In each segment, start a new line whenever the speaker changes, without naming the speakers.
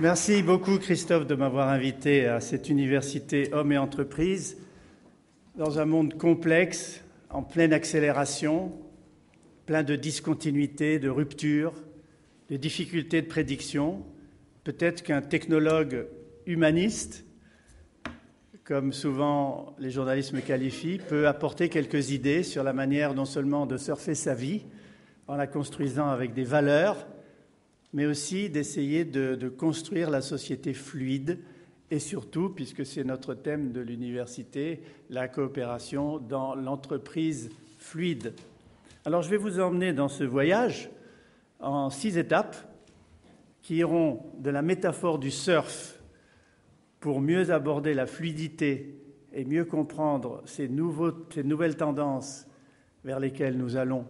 Merci beaucoup, Christophe, de m'avoir invité à cette université Hommes et Entreprises. Dans un monde complexe, en pleine accélération, plein de discontinuités, de ruptures, de difficultés de prédiction, peut-être qu'un technologue humaniste, comme souvent les journalistes me qualifient, peut apporter quelques idées sur la manière non seulement de surfer sa vie en la construisant avec des valeurs, mais aussi d'essayer de construire la société fluide et surtout, puisque c'est notre thème de l'université, la coopération dans l'entreprise fluide. Alors je vais vous emmener dans ce voyage en 6 étapes qui iront de la métaphore du surf pour mieux aborder la fluidité et mieux comprendre ces nouvelles tendances vers lesquelles nous allons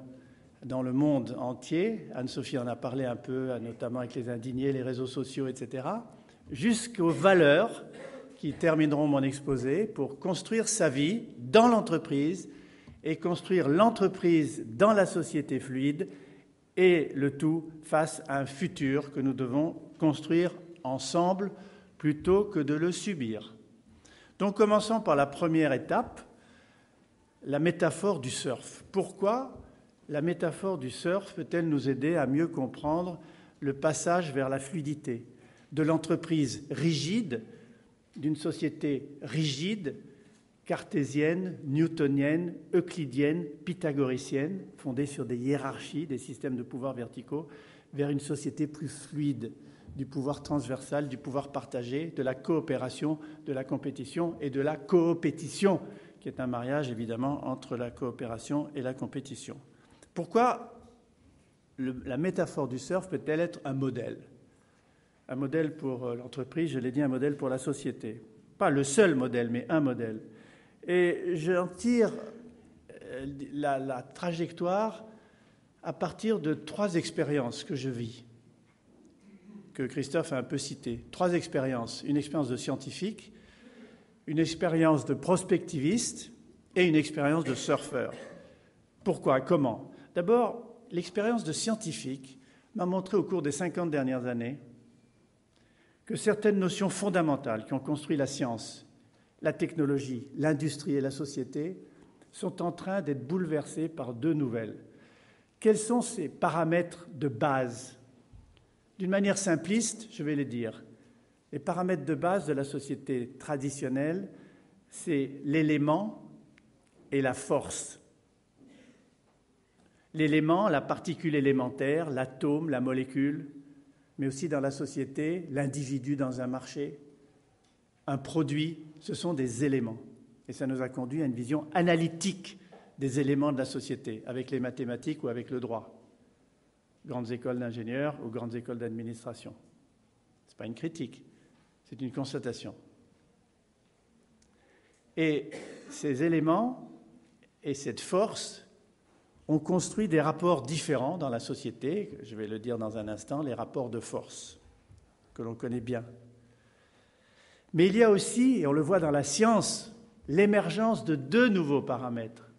dans le monde entier. Anne-Sophie en a parlé un peu, notamment avec les indignés, les réseaux sociaux, etc., jusqu'aux valeurs qui termineront mon exposé pour construire sa vie dans l'entreprise et construire l'entreprise dans la société fluide et le tout face à un futur que nous devons construire ensemble plutôt que de le subir. Donc commençons par la première étape, la métaphore du surf. Pourquoi la métaphore du surf peut-elle nous aider à mieux comprendre le passage vers la fluidité de l'entreprise rigide, d'une société rigide, cartésienne, newtonienne, euclidienne, pythagoricienne, fondée sur des hiérarchies, des systèmes de pouvoir verticaux, vers une société plus fluide, du pouvoir transversal, du pouvoir partagé, de la coopération, de la compétition et de la coopétition, qui est un mariage évidemment entre la coopération et la compétition. Pourquoi la métaphore du surf peut-elle être un modèle? Un modèle pour l'entreprise, je l'ai dit, un modèle pour la société. Pas le seul modèle, mais un modèle. Et j'en tire la trajectoire à partir de 3 expériences que je vis, que Christophe a un peu citées. 3 expériences. Une expérience de scientifique, une expérience de prospectiviste et une expérience de surfeur. Pourquoi? Comment? D'abord, l'expérience de scientifique m'a montré au cours des 50 dernières années que certaines notions fondamentales qui ont construit la science, la technologie, l'industrie et la société sont en train d'être bouleversées par 2 nouvelles. Quels sont ces paramètres de base? D'une manière simpliste, je vais les dire. Les paramètres de base de la société traditionnelle, c'est l'élément et la force. L'élément, la particule élémentaire, l'atome, la molécule, mais aussi dans la société, l'individu dans un marché, un produit, ce sont des éléments. Et ça nous a conduit à une vision analytique des éléments de la société, avec les mathématiques ou avec le droit. Grandes écoles d'ingénieurs ou grandes écoles d'administration. Ce n'est pas une critique, c'est une constatation. Et ces éléments et cette force ont construit des rapports différents dans la société, je vais le dire dans un instant, les rapports de force, que l'on connaît bien. Mais il y a aussi, et on le voit dans la science, l'émergence de 2 nouveaux paramètres,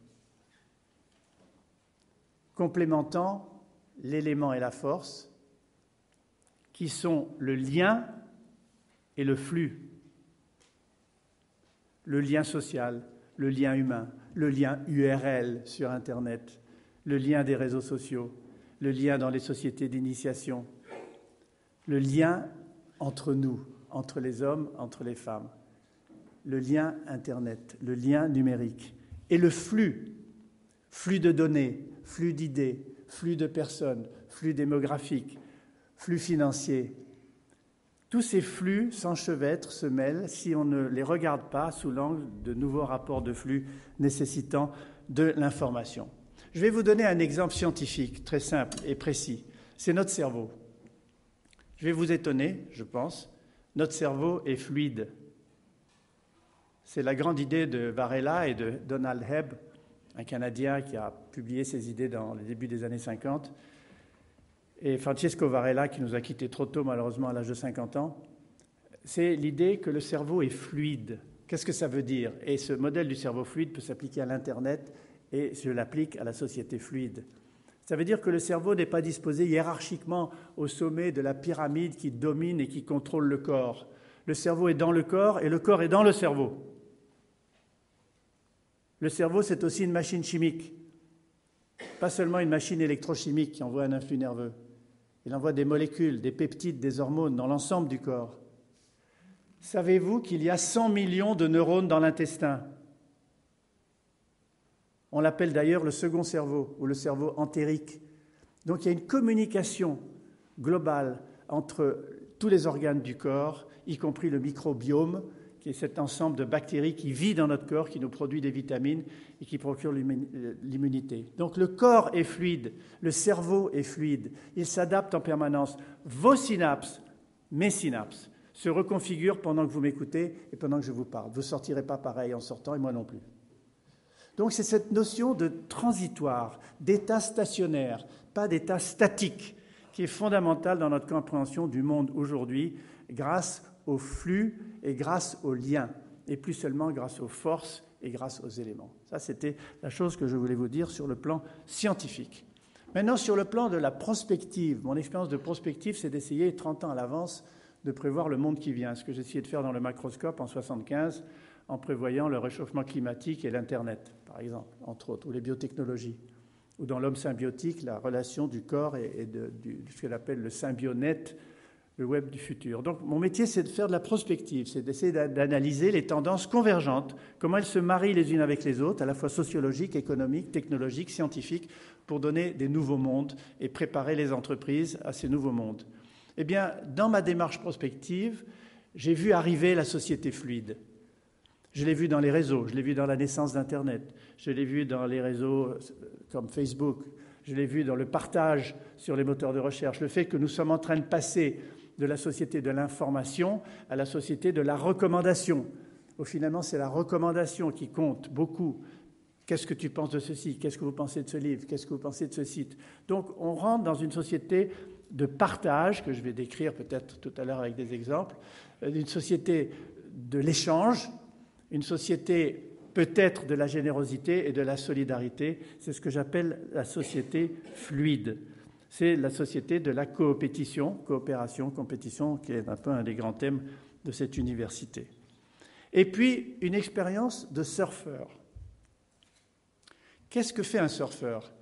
complémentant l'élément et la force, qui sont le lien et le flux. Le lien social, le lien humain, le lien URL sur Internet, le lien des réseaux sociaux, le lien dans les sociétés d'initiation, le lien entre nous, entre les hommes, entre les femmes, le lien Internet, le lien numérique, et le flux de données, flux d'idées, flux de personnes, flux démographiques, flux financiers. Tous ces flux s'enchevêtrent, se mêlent, si on ne les regarde pas sous l'angle de nouveaux rapports de flux nécessitant de l'information. Je vais vous donner un exemple scientifique très simple et précis. C'est notre cerveau. Je vais vous étonner, je pense. Notre cerveau est fluide. C'est la grande idée de Varela et de Donald Hebb, un Canadien qui a publié ses idées dans les débuts des années 50, et Francesco Varela, qui nous a quittés trop tôt, malheureusement, à l'âge de 50 ans. C'est l'idée que le cerveau est fluide. Qu'est-ce que ça veut dire? Et ce modèle du cerveau fluide peut s'appliquer à l'Internet, et je l'applique à la société fluide. Ça veut dire que le cerveau n'est pas disposé hiérarchiquement au sommet de la pyramide qui domine et qui contrôle le corps. Le cerveau est dans le corps et le corps est dans le cerveau. Le cerveau, c'est aussi une machine chimique, pas seulement une machine électrochimique qui envoie un influx nerveux. Il envoie des molécules, des peptides, des hormones dans l'ensemble du corps. Savez-vous qu'il y a 100 millions de neurones dans l'intestin ? On l'appelle d'ailleurs le second cerveau ou le cerveau entérique. Donc il y a une communication globale entre tous les organes du corps, y compris le microbiome, qui est cet ensemble de bactéries qui vit dans notre corps, qui nous produit des vitamines et qui procure l'immunité. Donc le corps est fluide, le cerveau est fluide, il s'adapte en permanence. Vos synapses, mes synapses, se reconfigurent pendant que vous m'écoutez et pendant que je vous parle. Vous ne sortirez pas pareil en sortant et moi non plus. Donc c'est cette notion de transitoire, d'état stationnaire, pas d'état statique, qui est fondamentale dans notre compréhension du monde aujourd'hui grâce au flux et grâce aux liens, et plus seulement grâce aux forces et grâce aux éléments. Ça, c'était la chose que je voulais vous dire sur le plan scientifique. Maintenant, sur le plan de la prospective, mon expérience de prospective, c'est d'essayer 30 ans à l'avance de prévoir le monde qui vient, ce que j'ai essayé de faire dans le macroscope en 1975, en prévoyant le réchauffement climatique et l'Internet, par exemple, entre autres, ou les biotechnologies, ou dans l'homme symbiotique, la relation du corps et de ce qu'elle appelle le symbionet, le web du futur. Donc mon métier, c'est de faire de la prospective, c'est d'essayer d'analyser les tendances convergentes, comment elles se marient les unes avec les autres, à la fois sociologiques, économiques, technologiques, scientifiques, pour donner des nouveaux mondes et préparer les entreprises à ces nouveaux mondes. Eh bien, dans ma démarche prospective, j'ai vu arriver la société fluide. Je l'ai vu dans les réseaux, je l'ai vu dans la naissance d'Internet, je l'ai vu dans les réseaux comme Facebook, je l'ai vu dans le partage sur les moteurs de recherche, le fait que nous sommes en train de passer de la société de l'information à la société de la recommandation. Finalement, c'est la recommandation qui compte beaucoup. Qu'est-ce que tu penses de ceci ? Qu'est-ce que vous pensez de ce livre ? Qu'est-ce que vous pensez de ce site ? Donc, on rentre dans une société de partage, que je vais décrire peut-être tout à l'heure avec des exemples, une société de l'échange, une société peut-être de la générosité et de la solidarité. C'est ce que j'appelle la société fluide. C'est la société de la coopétition, coopération, compétition, qui est un peu un des grands thèmes de cette université. Et puis, une expérience de surfeur. Qu'est-ce que fait un surfeur ?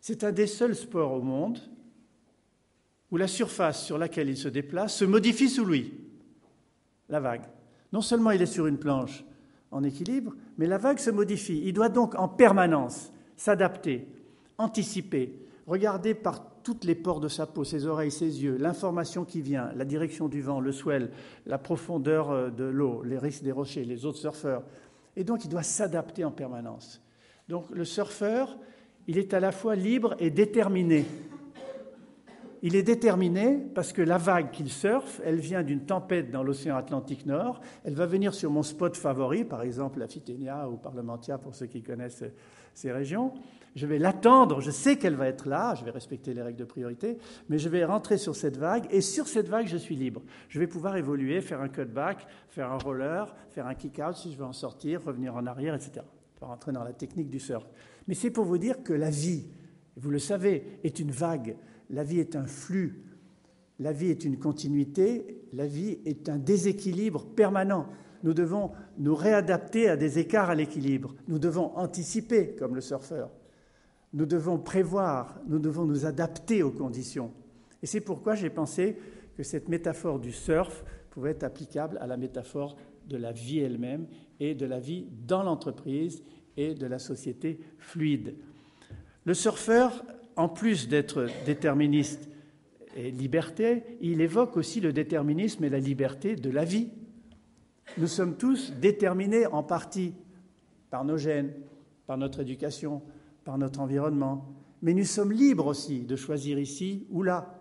C'est un des seuls sports au monde où la surface sur laquelle il se déplace se modifie sous lui, la vague. Non seulement il est sur une planche en équilibre, mais la vague se modifie. Il doit donc en permanence s'adapter, anticiper, regarder par toutes les pores de sa peau, ses oreilles, ses yeux, l'information qui vient, la direction du vent, le swell, la profondeur de l'eau, les risques des rochers, les autres surfeurs. Et donc, il doit s'adapter en permanence. Donc, le surfeur, il est à la fois libre et déterminé. Il est déterminé parce que la vague qu'il surfe, elle vient d'une tempête dans l'océan Atlantique Nord. Elle va venir sur mon spot favori, par exemple la Phyténia ou Parlementia, pour ceux qui connaissent ces régions. Je vais l'attendre, je sais qu'elle va être là, je vais respecter les règles de priorité, mais je vais rentrer sur cette vague, et sur cette vague, je suis libre. Je vais pouvoir évoluer, faire un cutback, faire un roller, faire un kick-out si je veux en sortir, revenir en arrière, etc. Pas rentrer dans la technique du surf. Mais c'est pour vous dire que la vie, vous le savez, est une vague. La vie est un flux. La vie est une continuité. La vie est un déséquilibre permanent. Nous devons nous réadapter à des écarts à l'équilibre. Nous devons anticiper, comme le surfeur. Nous devons prévoir, nous devons nous adapter aux conditions. Et c'est pourquoi j'ai pensé que cette métaphore du surf pouvait être applicable à la métaphore de la vie elle-même et de la vie dans l'entreprise et de la société fluide. Le surfeur, en plus d'être déterministe et liberté, il évoque aussi le déterminisme et la liberté de la vie. Nous sommes tous déterminés en partie par nos gènes, par notre éducation, par notre environnement. Mais nous sommes libres aussi de choisir ici ou là.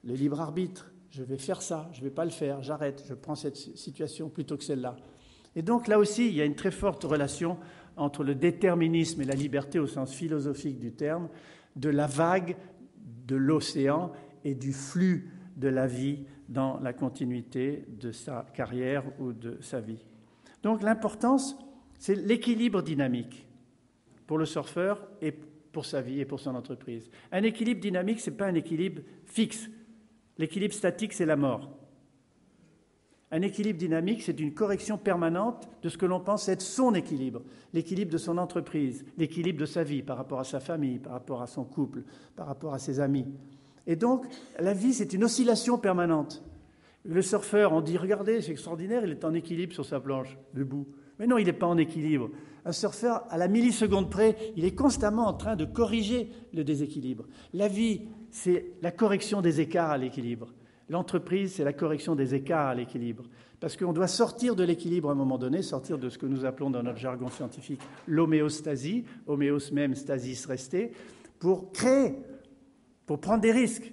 Le libre arbitre, je vais faire ça, je ne vais pas le faire, j'arrête, je prends cette situation plutôt que celle-là. Et donc là aussi, il y a une très forte relation entre le déterminisme et la liberté au sens philosophique du terme, de la vague de l'océan et du flux de la vie dans la continuité de sa carrière ou de sa vie. Donc l'importance, c'est l'équilibre dynamique pour le surfeur et pour sa vie et pour son entreprise. Un équilibre dynamique, ce n'est pas un équilibre fixe. L'équilibre statique, c'est la mort. Un équilibre dynamique, c'est une correction permanente de ce que l'on pense être son équilibre, l'équilibre de son entreprise, l'équilibre de sa vie par rapport à sa famille, par rapport à son couple, par rapport à ses amis. Et donc, la vie, c'est une oscillation permanente. Le surfeur, on dit, regardez, c'est extraordinaire, il est en équilibre sur sa planche, debout. Mais non, il n'est pas en équilibre. Un surfeur, à la milliseconde près, il est constamment en train de corriger le déséquilibre. La vie, c'est la correction des écarts à l'équilibre. L'entreprise, c'est la correction des écarts à l'équilibre. Parce qu'on doit sortir de l'équilibre à un moment donné, sortir de ce que nous appelons dans notre jargon scientifique l'homéostasie, homéos même, stasis rester, pour créer, pour prendre des risques,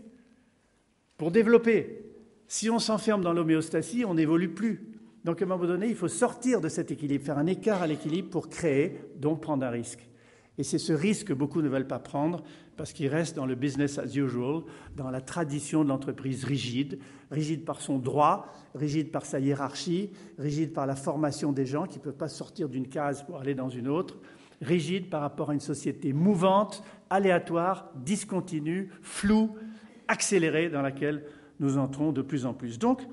pour développer. Si on s'enferme dans l'homéostasie, on n'évolue plus. Donc à un moment donné, il faut sortir de cet équilibre, faire un écart à l'équilibre pour créer, donc prendre un risque. Et c'est ce risque que beaucoup ne veulent pas prendre parce qu'ils restent dans le business as usual, dans la tradition de l'entreprise rigide, rigide par son droit, rigide par sa hiérarchie, rigide par la formation des gens qui ne peuvent pas sortir d'une case pour aller dans une autre, rigide par rapport à une société mouvante, aléatoire, discontinue, floue, accélérée dans laquelle nous entrons de plus en plus. Donc,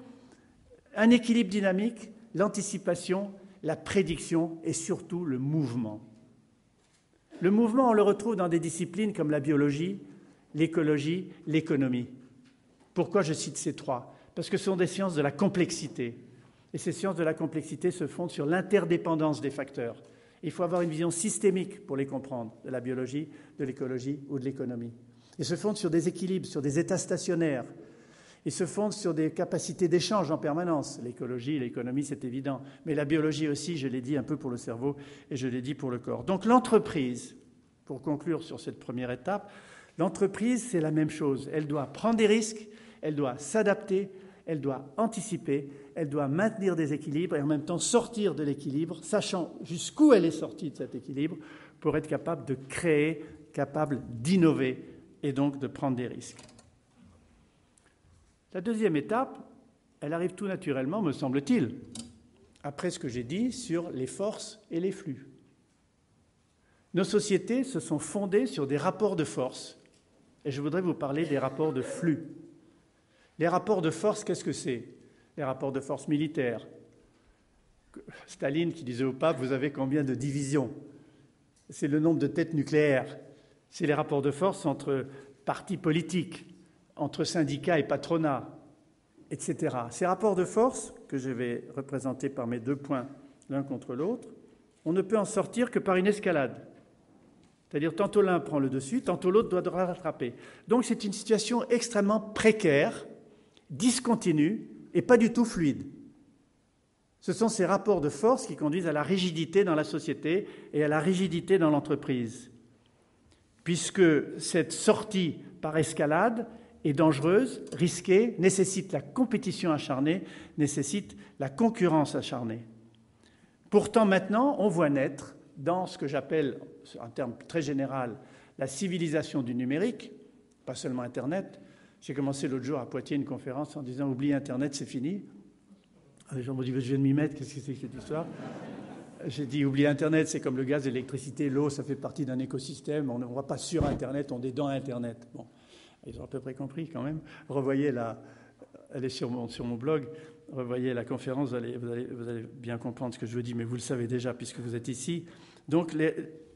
un équilibre dynamique, l'anticipation, la prédiction et surtout le mouvement. Le mouvement, on le retrouve dans des disciplines comme la biologie, l'écologie, l'économie. Pourquoi je cite ces trois ? Parce que ce sont des sciences de la complexité. Et ces sciences de la complexité se fondent sur l'interdépendance des facteurs. Il faut avoir une vision systémique pour les comprendre, de la biologie, de l'écologie ou de l'économie. Ils se fondent sur des équilibres, sur des états stationnaires. Ils se fondent sur des capacités d'échange en permanence. L'écologie, l'économie, c'est évident. Mais la biologie aussi, je l'ai dit un peu pour le cerveau et je l'ai dit pour le corps. Donc l'entreprise, pour conclure sur cette première étape, l'entreprise, c'est la même chose. Elle doit prendre des risques, elle doit s'adapter, elle doit anticiper, elle doit maintenir des équilibres et en même temps sortir de l'équilibre, sachant jusqu'où elle est sortie de cet équilibre pour être capable de créer, capable d'innover et donc de prendre des risques. La deuxième étape, elle arrive tout naturellement, me semble-t-il, après ce que j'ai dit sur les forces et les flux. Nos sociétés se sont fondées sur des rapports de force, et je voudrais vous parler des rapports de flux. Les rapports de force, qu'est-ce que c'est ? Les rapports de force militaires. Staline qui disait au pape, vous avez combien de divisions ? C'est le nombre de têtes nucléaires. C'est les rapports de force entre partis politiques, entre syndicats et patronat, etc. Ces rapports de force, que je vais représenter par mes deux points l'un contre l'autre, on ne peut en sortir que par une escalade. C'est-à-dire tantôt l'un prend le dessus, tantôt l'autre doit le rattraper. Donc c'est une situation extrêmement précaire, discontinue et pas du tout fluide. Ce sont ces rapports de force qui conduisent à la rigidité dans la société et à la rigidité dans l'entreprise. Puisque cette sortie par escalade est dangereuse, risquée, nécessite la compétition acharnée, nécessite la concurrence acharnée. Pourtant, maintenant, on voit naître, dans ce que j'appelle, en termes très général, la civilisation du numérique, pas seulement Internet. J'ai commencé l'autre jour à Poitiers une conférence en disant « Oubliez Internet, c'est fini ». Les gens m'ont dit « Je viens de m'y mettre, qu'est-ce que c'est que cette histoire ?» J'ai dit « Oubliez Internet, c'est comme le gaz, l'électricité, l'eau, ça fait partie d'un écosystème, on ne va pas sur Internet, on est dans Internet. » Bon. Ils ont à peu près compris quand même. Revoyez elle est sur mon blog, revoyez la conférence, vous allez bien comprendre ce que je vous dis, mais vous le savez déjà puisque vous êtes ici. Donc,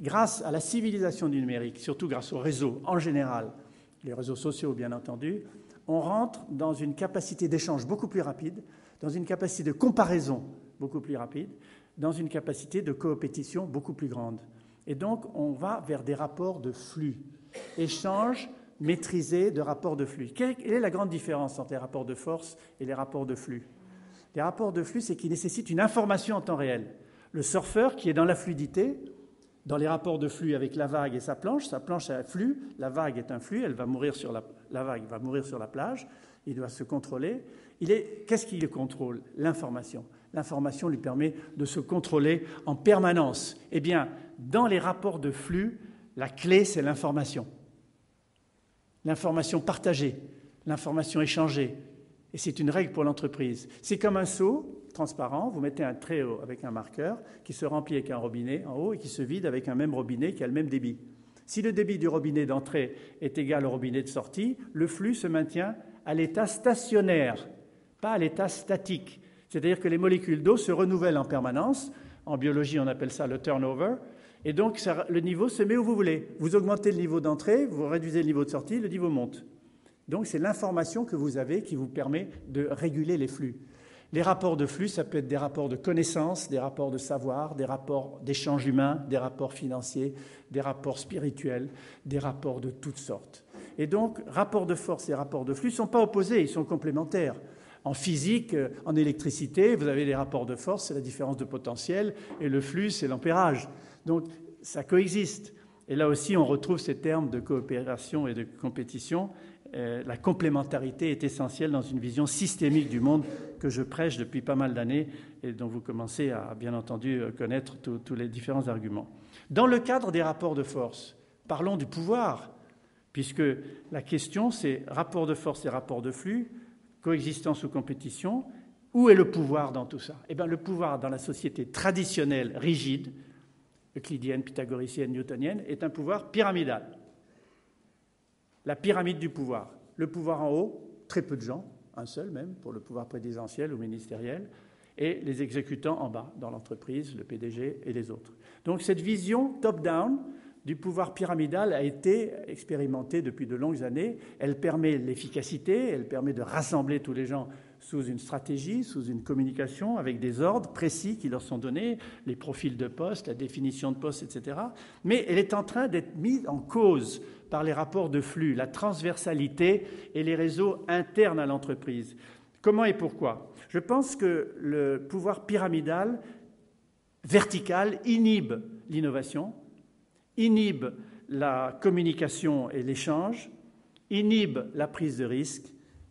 grâce à la civilisation du numérique, surtout grâce aux réseaux en général, les réseaux sociaux bien entendu, on rentre dans une capacité d'échange beaucoup plus rapide, dans une capacité de comparaison beaucoup plus rapide, dans une capacité de coopétition beaucoup plus grande. Et donc, on va vers des rapports de flux, échange maîtrisé de rapports de flux. Quelle est la grande différence entre les rapports de force et les rapports de flux ? Les rapports de flux, c'est qu'ils nécessitent une information en temps réel. Le surfeur qui est dans la fluidité, dans les rapports de flux avec la vague et sa planche est un flux, la vague est un flux, elle va mourir sur la vague va mourir sur la plage, il doit se contrôler. Qu'est-ce qui le contrôle ? L'information. L'information lui permet de se contrôler en permanence. Eh bien, dans les rapports de flux, la clé, c'est l'information. L'information partagée, l'information échangée. Et c'est une règle pour l'entreprise. C'est comme un seau transparent, vous mettez un trait avec un marqueur qui se remplit avec un robinet en haut et qui se vide avec un même robinet qui a le même débit. Si le débit du robinet d'entrée est égal au robinet de sortie, le flux se maintient à l'état stationnaire, pas à l'état statique. C'est-à-dire que les molécules d'eau se renouvellent en permanence. En biologie, on appelle ça le turnover. Et donc, le niveau se met où vous voulez. Vous augmentez le niveau d'entrée, vous réduisez le niveau de sortie, le niveau monte. Donc, c'est l'information que vous avez qui vous permet de réguler les flux. Les rapports de flux, ça peut être des rapports de connaissances, des rapports de savoir, des rapports d'échanges humains, des rapports financiers, des rapports spirituels, des rapports de toutes sortes. Et donc, rapports de force et rapports de flux ne sont pas opposés, ils sont complémentaires. En physique, en électricité, vous avez les rapports de force, c'est la différence de potentiel, et le flux, c'est l'ampérage. Donc, ça coexiste. Et là aussi, on retrouve ces termes de coopération et de compétition. La complémentarité est essentielle dans une vision systémique du monde que je prêche depuis pas mal d'années et dont vous commencez à, bien entendu, connaître tous les différents arguments. Dans le cadre des rapports de force, parlons du pouvoir, puisque la question, c'est rapport de force et rapport de flux, coexistence ou compétition. Où est le pouvoir dans tout ça? Eh bien, le pouvoir dans la société traditionnelle, rigide, euclidienne, pythagoricienne, newtonienne, est un pouvoir pyramidal. La pyramide du pouvoir. Le pouvoir en haut, très peu de gens, un seul même, pour le pouvoir présidentiel ou ministériel, et les exécutants en bas, dans l'entreprise, le PDG et les autres. Donc cette vision top-down du pouvoir pyramidal a été expérimentée depuis de longues années. Elle permet l'efficacité, elle permet de rassembler tous les gens sous une stratégie, sous une communication, avec des ordres précis qui leur sont donnés, les profils de poste, la définition de poste, etc. Mais elle est en train d'être mise en cause par les rapports de flux, la transversalité et les réseaux internes à l'entreprise. Comment et pourquoi? Je pense que le pouvoir pyramidal, vertical, inhibe l'innovation, inhibe la communication et l'échange, inhibe la prise de risque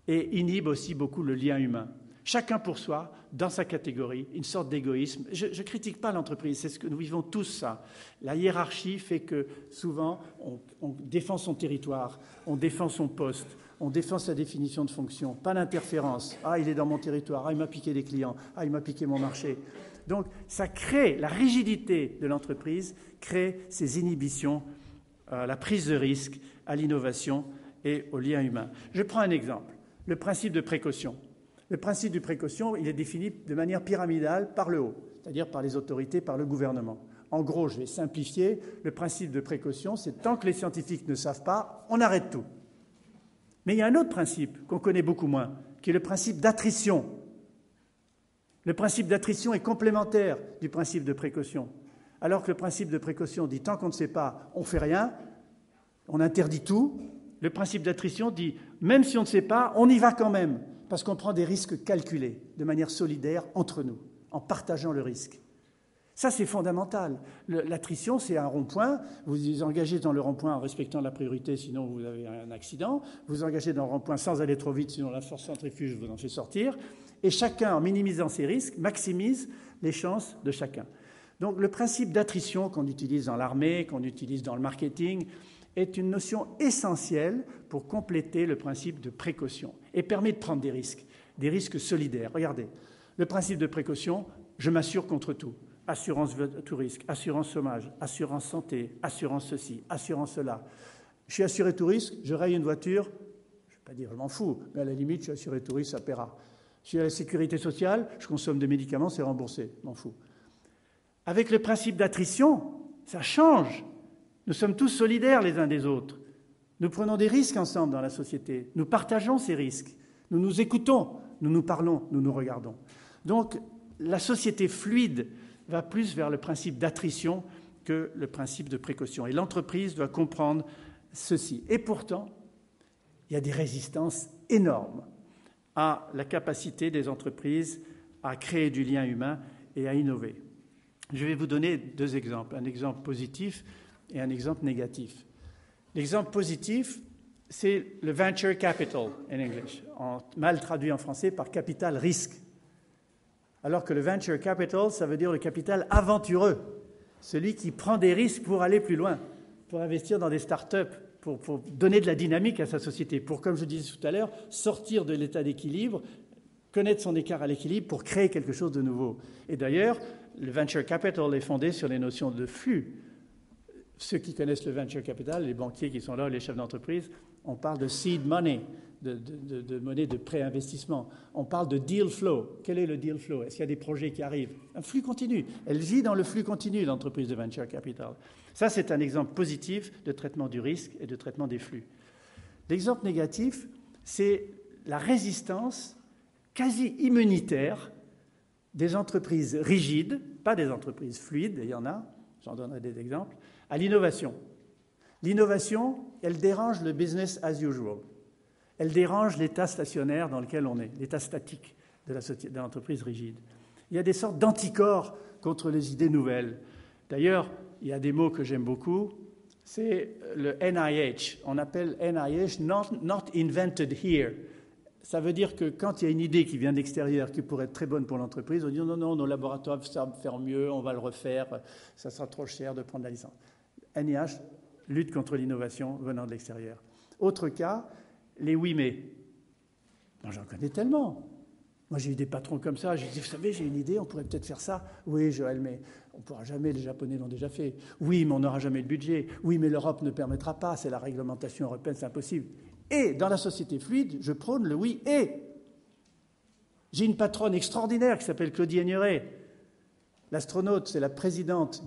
et inhibe aussi beaucoup le lien humain. Chacun pour soi, dans sa catégorie, une sorte d'égoïsme. Je ne critique pas l'entreprise, c'est ce que nous vivons tous ça. La hiérarchie fait que souvent on défend son territoire, on défend son poste, on défend sa définition de fonction, pas d'interférence. Ah, il est dans mon territoire, ah, il m'a piqué des clients, ah, il m'a piqué mon marché. Donc ça crée, la rigidité de l'entreprise crée ces inhibitions à la prise de risque, à l'innovation et au lien humain. Je prends un exemple, le principe de précaution. Le principe de précaution, il est défini de manière pyramidale par le haut, c'est-à-dire par les autorités, par le gouvernement. En gros, je vais simplifier, le principe de précaution, c'est tant que les scientifiques ne savent pas, on arrête tout. Mais il y a un autre principe qu'on connaît beaucoup moins, qui est le principe d'attrition. Le principe d'attrition est complémentaire du principe de précaution. Alors que le principe de précaution dit tant qu'on ne sait pas, on ne fait rien, on interdit tout. Le principe d'attrition dit même si on ne sait pas, on y va quand même, parce qu'on prend des risques calculés, de manière solidaire, entre nous, en partageant le risque. Ça, c'est fondamental. L'attrition, c'est un rond-point. Vous vous engagez dans le rond-point en respectant la priorité, sinon vous avez un accident. Vous vous engagez dans le rond-point sans aller trop vite, sinon la force centrifuge vous en fait sortir. Et chacun, en minimisant ses risques, maximise les chances de chacun. Donc le principe d'attrition qu'on utilise dans l'armée, qu'on utilise dans le marketing, est une notion essentielle pour compléter le principe de précaution et permet de prendre des risques solidaires. Regardez, le principe de précaution, je m'assure contre tout. Assurance tout risque, assurance chômage, assurance santé, assurance ceci, assurance cela. Je suis assuré tout risque, je raye une voiture, je ne vais pas dire je m'en fous, mais à la limite, je suis assuré tout risque, ça paiera. Je suis à la sécurité sociale, je consomme des médicaments, c'est remboursé, je m'en fous. Avec le principe d'attrition, ça change. Nous sommes tous solidaires les uns des autres. Nous prenons des risques ensemble dans la société. Nous partageons ces risques. Nous nous écoutons, nous nous parlons, nous nous regardons. Donc, la société fluide va plus vers le principe d'attrition que le principe de précaution. Et l'entreprise doit comprendre ceci. Et pourtant, il y a des résistances énormes à la capacité des entreprises à créer du lien humain et à innover. Je vais vous donner deux exemples, un exemple positif et un exemple négatif. L'exemple positif, c'est le venture capital en anglais, mal traduit en français par capital risque. Alors que le venture capital, ça veut dire le capital aventureux, celui qui prend des risques pour aller plus loin, pour investir dans des start-up, pour donner de la dynamique à sa société, pour, comme je disais tout à l'heure, sortir de l'état d'équilibre, connaître son écart à l'équilibre pour créer quelque chose de nouveau. Et d'ailleurs, le venture capital est fondé sur les notions de flux. Vous ceux qui connaissent le venture capital, les banquiers qui sont là, les chefs d'entreprise, on parle de seed money, de monnaie de pré-investissement. On parle de deal flow. Quel est le deal flow? Est-ce qu'il y a des projets qui arrivent? Un flux continu. Elle vit dans le flux continu, l'entreprise de venture capital. Ça, c'est un exemple positif de traitement du risque et de traitement des flux. L'exemple négatif, c'est la résistance quasi immunitaire des entreprises rigides, pas des entreprises fluides, il y en a, j'en donnerai des exemples, à l'innovation. L'innovation, elle dérange le business as usual. Elle dérange l'état stationnaire dans lequel on est, l'état statique de l'entreprise rigide. Il y a des sortes d'anticorps contre les idées nouvelles. D'ailleurs, il y a des mots que j'aime beaucoup, c'est le NIH. On appelle NIH not invented here. Ça veut dire que quand il y a une idée qui vient d'extérieur, qui pourrait être très bonne pour l'entreprise, on dit non, nos laboratoires savent faire mieux, on va le refaire, ça sera trop cher de prendre la licence. NIH lutte contre l'innovation venant de l'extérieur. Autre cas, les oui mais. Moi, j'en connais tellement. Moi, j'ai eu des patrons comme ça. J'ai dit, vous savez, j'ai une idée, on pourrait peut-être faire ça. Oui, Joël, mais on ne pourra jamais, les Japonais l'ont déjà fait. Oui, mais on n'aura jamais le budget. Oui, mais l'Europe ne permettra pas, c'est la réglementation européenne, c'est impossible. Et dans la société fluide, je prône le oui et. J'ai une patronne extraordinaire qui s'appelle Claudie Aigneret. L'astronaute, c'est la présidente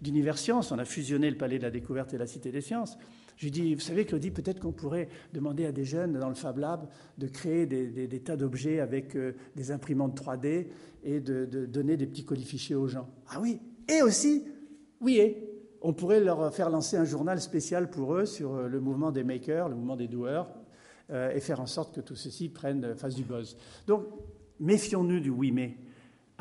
d'Univers Sciences. On a fusionné le Palais de la Découverte et la Cité des Sciences. Je lui dis, vous savez, Claudie, peut-être qu'on pourrait demander à des jeunes dans le Fab Lab de créer des tas d'objets avec des imprimantes 3D et de donner des petits colifichets aux gens. Ah oui, et aussi, oui, et on pourrait leur faire lancer un journal spécial pour eux sur le mouvement des makers, le mouvement des doueurs, et faire en sorte que tout ceci fasse du buzz. Donc, méfions-nous du oui, mais.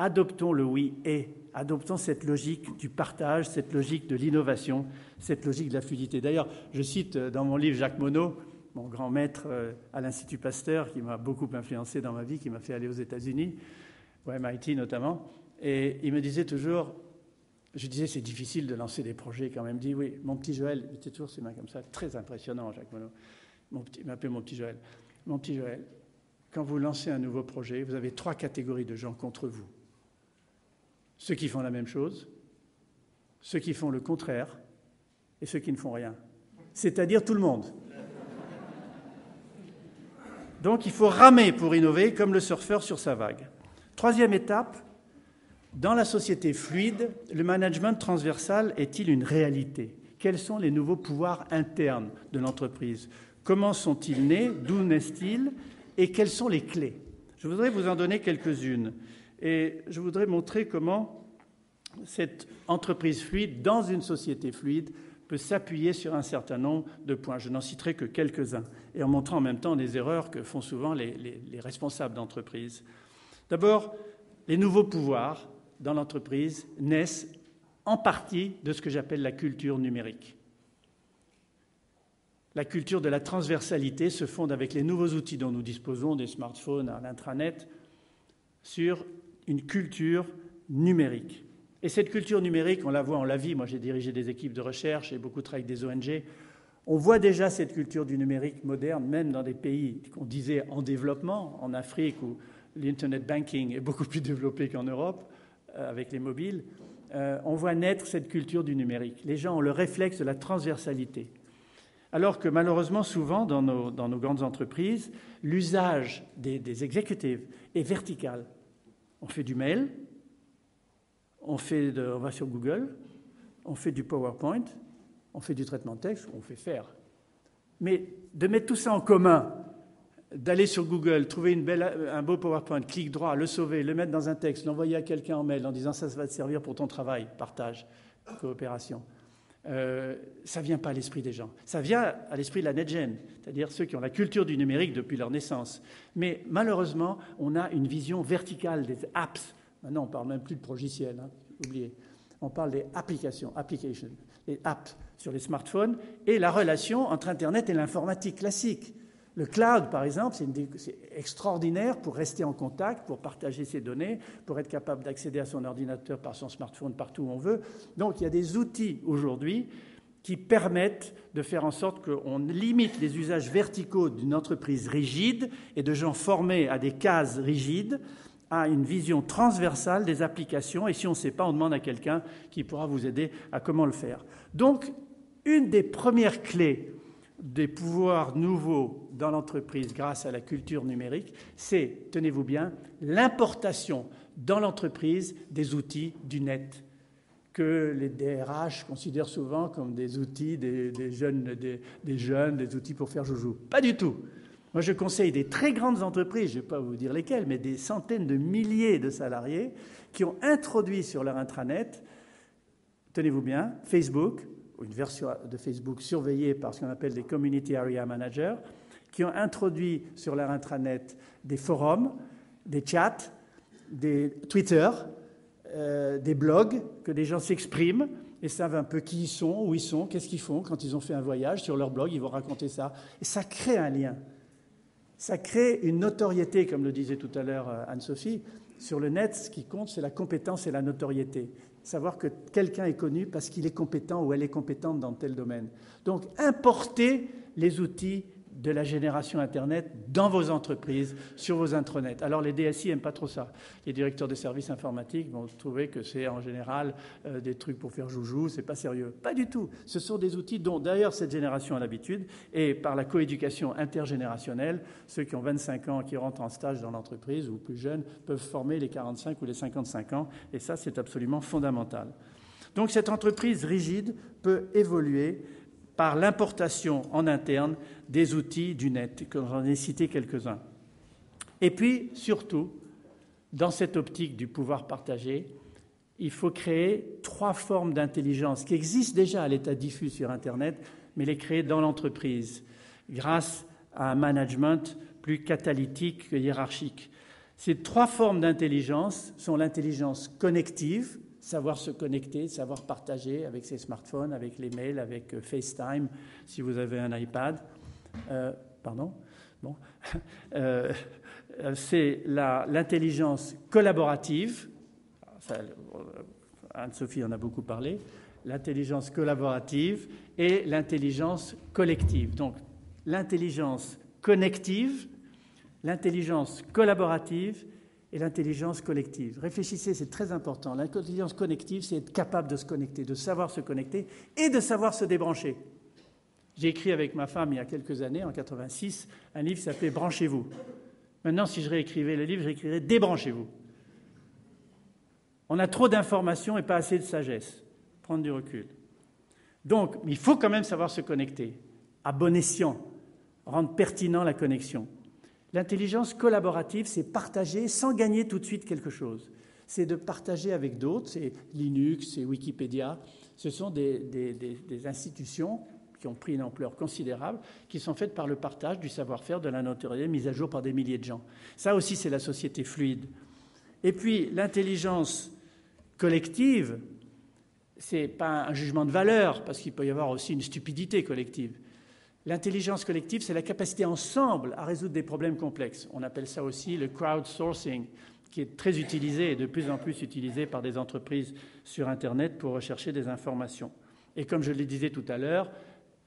Adoptons le oui et, adoptons cette logique du partage, cette logique de l'innovation, cette logique de la fluidité. D'ailleurs, je cite dans mon livre Jacques Monod, mon grand maître à l'Institut Pasteur, qui m'a beaucoup influencé dans ma vie, qui m'a fait aller aux États-Unis, au MIT notamment, et il me disait toujours, je disais c'est difficile de lancer des projets quand même, il me dit oui, mon petit Joël, il était toujours ses mains comme ça, très impressionnant Jacques Monod, il m'appelait mon petit Joël. Mon petit Joël, quand vous lancez un nouveau projet, vous avez 3 catégories de gens contre vous. Ceux qui font la même chose, ceux qui font le contraire et ceux qui ne font rien. C'est-à-dire tout le monde. Donc il faut ramer pour innover comme le surfeur sur sa vague. 3e étape, dans la société fluide, le management transversal est-il une réalité? Quels sont les nouveaux pouvoirs internes de l'entreprise? Comment sont-ils nés? D'où naissent-ils? Et quelles sont les clés? Je voudrais vous en donner quelques-unes. Et je voudrais montrer comment cette entreprise fluide, dans une société fluide, peut s'appuyer sur un certain nombre de points. Je n'en citerai que quelques-uns, et en montrant en même temps les erreurs que font souvent les responsables d'entreprise. D'abord, les nouveaux pouvoirs dans l'entreprise naissent en partie de ce que j'appelle la culture numérique. La culture de la transversalité se fonde avec les nouveaux outils dont nous disposons, des smartphones à l'intranet, sur une culture numérique. Et cette culture numérique, on la voit, on la vit. Moi, j'ai dirigé des équipes de recherche et beaucoup travaillé avec des ONG. On voit déjà cette culture du numérique moderne, même dans des pays qu'on disait en développement, en Afrique, où l'Internet banking est beaucoup plus développé qu'en Europe, avec les mobiles. On voit naître cette culture du numérique. Les gens ont le réflexe de la transversalité. Alors que malheureusement, souvent, dans nos grandes entreprises, l'usage des exécutifs est vertical. On fait du mail, on va sur Google, on fait du PowerPoint, on fait du traitement de texte, on fait faire. Mais de mettre tout ça en commun, d'aller sur Google, trouver un beau PowerPoint, clic droit, le sauver, le mettre dans un texte, l'envoyer à quelqu'un en mail en disant ça va te servir pour ton travail, partage, coopération. Ça ne vient pas à l'esprit des gens. Ça vient à l'esprit de la NetGen, c'est-à-dire ceux qui ont la culture du numérique depuis leur naissance. Mais malheureusement, on a une vision verticale des apps. Maintenant, on ne parle même plus de progiciels, oubliez. On parle des applications, les apps sur les smartphones, et la relation entre Internet et l'informatique classique. Le cloud, par exemple, c'est extraordinaire pour rester en contact, pour partager ses données, pour être capable d'accéder à son ordinateur par son smartphone partout où on veut. Donc, il y a des outils aujourd'hui qui permettent de faire en sorte qu'on limite les usages verticaux d'une entreprise rigide et de gens formés à des cases rigides a une vision transversale des applications et si on ne sait pas, on demande à quelqu'un qui pourra vous aider à comment le faire. Donc, une des premières clés des pouvoirs nouveaux dans l'entreprise grâce à la culture numérique, c'est, tenez-vous bien, l'importation dans l'entreprise des outils du net que les DRH considèrent souvent comme des outils des jeunes, des outils pour faire joujou. Pas du tout. Moi, je conseille des très grandes entreprises, je ne vais pas vous dire lesquelles, mais des centaines de milliers de salariés qui ont introduit sur leur intranet, tenez-vous bien, Facebook, une version de Facebook surveillée par ce qu'on appelle des Community Area Managers, qui ont introduit sur leur intranet des forums, des chats, des Twitter, des blogs, que les gens s'expriment et savent un peu qui ils sont, où ils sont, qu'est-ce qu'ils font quand ils ont fait un voyage. Sur leur blog, ils vont raconter ça. Et ça crée un lien. Ça crée une notoriété, comme le disait tout à l'heure Anne-Sophie. Sur le net, ce qui compte, c'est la compétence et la notoriété. Savoir que quelqu'un est connu parce qu'il est compétent ou elle est compétente dans tel domaine. Donc, importez les outils de la génération Internet dans vos entreprises, sur vos intranets. Alors, les DSI n'aiment pas trop ça. Les directeurs de services informatiques vont trouver que c'est en général des trucs pour faire joujou, c'est pas sérieux. Pas du tout. Ce sont des outils dont, d'ailleurs, cette génération a l'habitude, et par la coéducation intergénérationnelle, ceux qui ont 25 ans, qui rentrent en stage dans l'entreprise, ou plus jeunes, peuvent former les 45 ou les 55 ans, et ça, c'est absolument fondamental. Donc, cette entreprise rigide peut évoluer par l'importation en interne des outils du net, que j'en ai cité quelques-uns. Et puis, surtout, dans cette optique du pouvoir partagé, il faut créer 3 formes d'intelligence qui existent déjà à l'état diffus sur Internet, mais les créer dans l'entreprise, grâce à un management plus catalytique que hiérarchique. Ces 3 formes d'intelligence sont l'intelligence connective, savoir se connecter, savoir partager avec ses smartphones, avec les mails, avec FaceTime, si vous avez un iPad. C'est l'intelligence collaborative. Anne-Sophie en a beaucoup parlé. L'intelligence collaborative et l'intelligence collective. Donc, l'intelligence connective, l'intelligence collaborative et l'intelligence collective. Réfléchissez, c'est très important. L'intelligence connective, c'est être capable de se connecter, de savoir se connecter et de savoir se débrancher. J'ai écrit avec ma femme il y a quelques années, en 86, un livre qui s'appelait « Branchez-vous ». Maintenant, si je réécrivais le livre, j'écrirais « Débranchez-vous ». On a trop d'informations et pas assez de sagesse. Prendre du recul. Donc, il faut quand même savoir se connecter, à bon escient, rendre pertinent la connexion. L'intelligence collaborative, c'est partager sans gagner tout de suite quelque chose. C'est de partager avec d'autres, c'est Linux, c'est Wikipédia. Ce sont des institutions qui ont pris une ampleur considérable, qui sont faites par le partage du savoir-faire, de la notoriété, mise à jour par des milliers de gens. Ça aussi, c'est la société fluide. Et puis, l'intelligence collective, ce n'est pas un jugement de valeur, parce qu'il peut y avoir aussi une stupidité collective. L'intelligence collective, c'est la capacité ensemble à résoudre des problèmes complexes. On appelle ça aussi le crowdsourcing, qui est très utilisé et de plus en plus utilisé par des entreprises sur Internet pour rechercher des informations. Et comme je le disais tout à l'heure,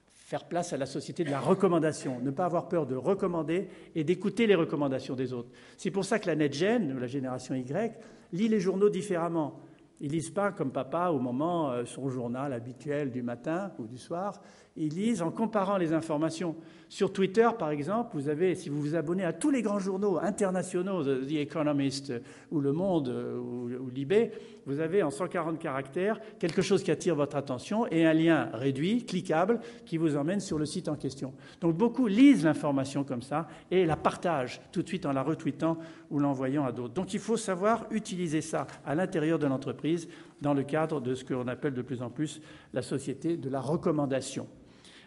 faire place à la société de la recommandation, ne pas avoir peur de recommander et d'écouter les recommandations des autres. C'est pour ça que la NetGen, la génération Y, lit les journaux différemment. Ils ne lisent pas comme papa au moment son journal habituel du matin ou du soir. Ils lisent en comparant les informations. Sur Twitter, par exemple, vous avez, si vous vous abonnez à tous les grands journaux internationaux, The Economist ou Le Monde ou Libé, vous avez en 140 caractères quelque chose qui attire votre attention et un lien réduit, cliquable, qui vous emmène sur le site en question. Donc beaucoup lisent l'information comme ça et la partagent tout de suite en la retweetant ou l'envoyant à d'autres. Donc il faut savoir utiliser ça à l'intérieur de l'entreprise dans le cadre de ce qu'on appelle de plus en plus la société de la recommandation.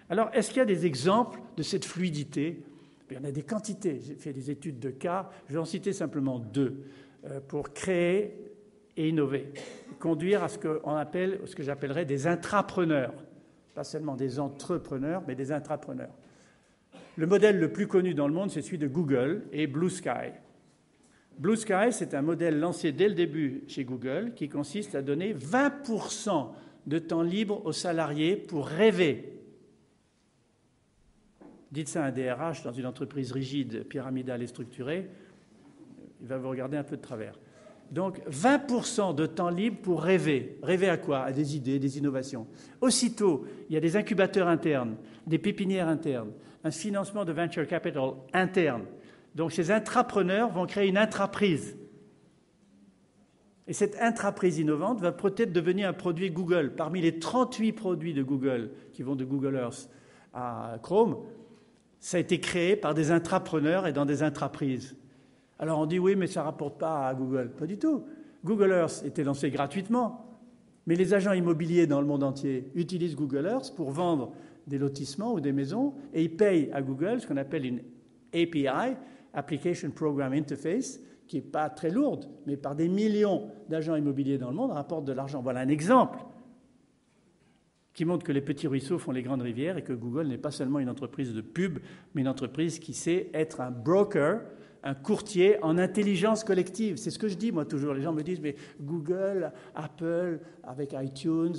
Alors, est-ce qu'il y a des exemples de cette fluidité? Il y en a des quantités. J'ai fait des études de cas. Je vais en citer simplement 2 pour créer et innover, conduire à ce que j'appellerais des intrapreneurs, pas seulement des entrepreneurs, mais des intrapreneurs. Le modèle le plus connu dans le monde, c'est celui de Google et Blue Sky. Blue Sky, c'est un modèle lancé dès le début chez Google qui consiste à donner 20% de temps libre aux salariés pour rêver. Dites ça à un DRH dans une entreprise rigide, pyramidale et structurée, Il va vous regarder un peu de travers. Donc, 20% de temps libre pour rêver. Rêver à quoi? À des idées, des innovations. Aussitôt, il y a des incubateurs internes, des pépinières internes, un financement de venture capital interne. Donc, ces intrapreneurs vont créer une intraprise. Et cette intraprise innovante va peut-être devenir un produit Google. Parmi les 38 produits de Google, qui vont de Google Earth à Chrome, ça a été créé par des intrapreneurs et dans des intraprises. Alors on dit oui, mais ça ne rapporte pas à Google. Pas du tout. Google Earth était lancé gratuitement, mais les agents immobiliers dans le monde entier utilisent Google Earth pour vendre des lotissements ou des maisons, et ils payent à Google ce qu'on appelle une API, Application Program Interface, qui n'est pas très lourde, mais par des millions d'agents immobiliers dans le monde rapporte de l'argent. Voilà un exemple qui montre que les petits ruisseaux font les grandes rivières et que Google n'est pas seulement une entreprise de pub, mais une entreprise qui sait être un broker, un courtier en intelligence collective. C'est ce que je dis, moi, toujours. Les gens me disent, mais Google, Apple, avec iTunes,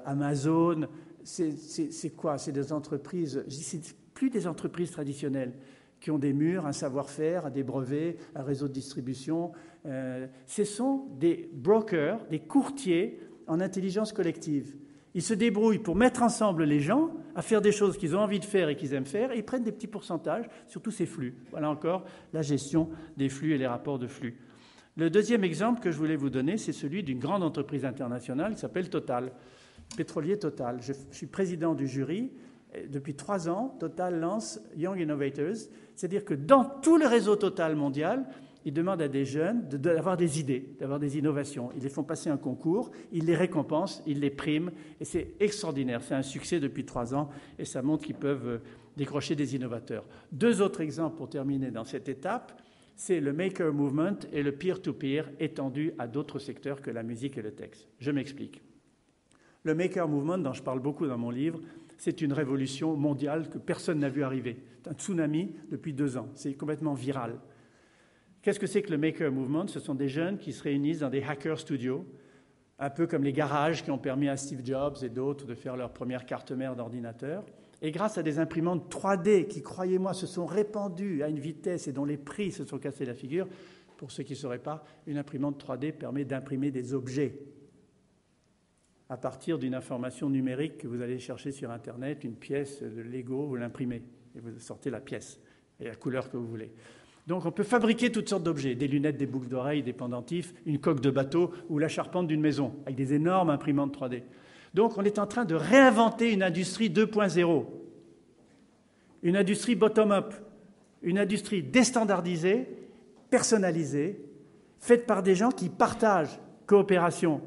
Amazon, c'est quoi? C'est des entreprises... Je dis, c'est plus des entreprises traditionnelles qui ont des murs, un savoir-faire, des brevets, un réseau de distribution. Ce sont des brokers, des courtiers en intelligence collective. Ils se débrouillent pour mettre ensemble les gens à faire des choses qu'ils ont envie de faire et qu'ils aiment faire, et ils prennent des petits pourcentages sur tous ces flux. Voilà encore la gestion des flux et les rapports de flux. Le deuxième exemple que je voulais vous donner, c'est celui d'une grande entreprise internationale qui s'appelle Total, pétrolier Total. Je suis président du jury. Depuis 3 ans, Total lance Young Innovators, c'est-à-dire que dans tout le réseau Total mondial, ils demandent à des jeunes d'avoir des idées, d'avoir des innovations. Ils les font passer un concours, ils les récompensent, ils les priment, et c'est extraordinaire. C'est un succès depuis 3 ans, et ça montre qu'ils peuvent décrocher des innovateurs. 2 autres exemples pour terminer dans cette étape, c'est le Maker Movement et le peer-to-peer étendu à d'autres secteurs que la musique et le texte. Je m'explique. Le Maker Movement, dont je parle beaucoup dans mon livre, c'est une révolution mondiale que personne n'a vu arriver. C'est un tsunami depuis 2 ans. C'est complètement viral. Qu'est-ce que c'est que le Maker Movement? Ce sont des jeunes qui se réunissent dans des hacker studios, un peu comme les garages qui ont permis à Steve Jobs et d'autres de faire leur première carte mère d'ordinateur. Et grâce à des imprimantes 3D qui, croyez-moi, se sont répandues à une vitesse et dont les prix se sont cassés la figure, pour ceux qui ne sauraient pas, une imprimante 3D permet d'imprimer des objets à partir d'une information numérique que vous allez chercher sur Internet, une pièce de Lego, vous l'imprimez et vous sortez la pièce et la couleur que vous voulez. Donc on peut fabriquer toutes sortes d'objets, des lunettes, des boucles d'oreilles, des pendentifs, une coque de bateau ou la charpente d'une maison, avec des énormes imprimantes 3D. Donc on est en train de réinventer une industrie 2.0, une industrie bottom-up, une industrie déstandardisée, personnalisée, faite par des gens qui partagent coopération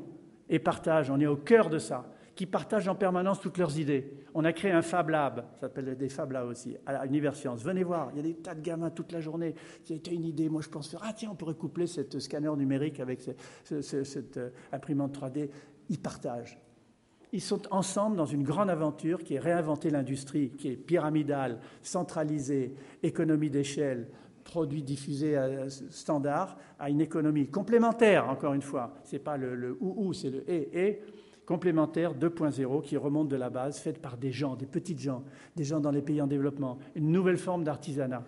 et partagent, on est au cœur de ça, qui partagent en permanence toutes leurs idées. On a créé un Fab Lab, ça s'appelle des Fab Labs aussi, à Universcience. Venez voir, il y a des tas de gamins toute la journée qui ont une idée. Moi, je pense faire, tiens, on pourrait coupler cette scanner numérique avec cette imprimante 3D. Ils partagent. Ils sont ensemble dans une grande aventure qui est réinventer l'industrie, qui est pyramidale, centralisée, économie d'échelle, produits diffusés à standard, à une économie complémentaire, encore une fois. Ce n'est pas le ou, c'est le et. Complémentaire 2.0 qui remonte de la base, faite par des gens, des petites gens, des gens dans les pays en développement, une nouvelle forme d'artisanat.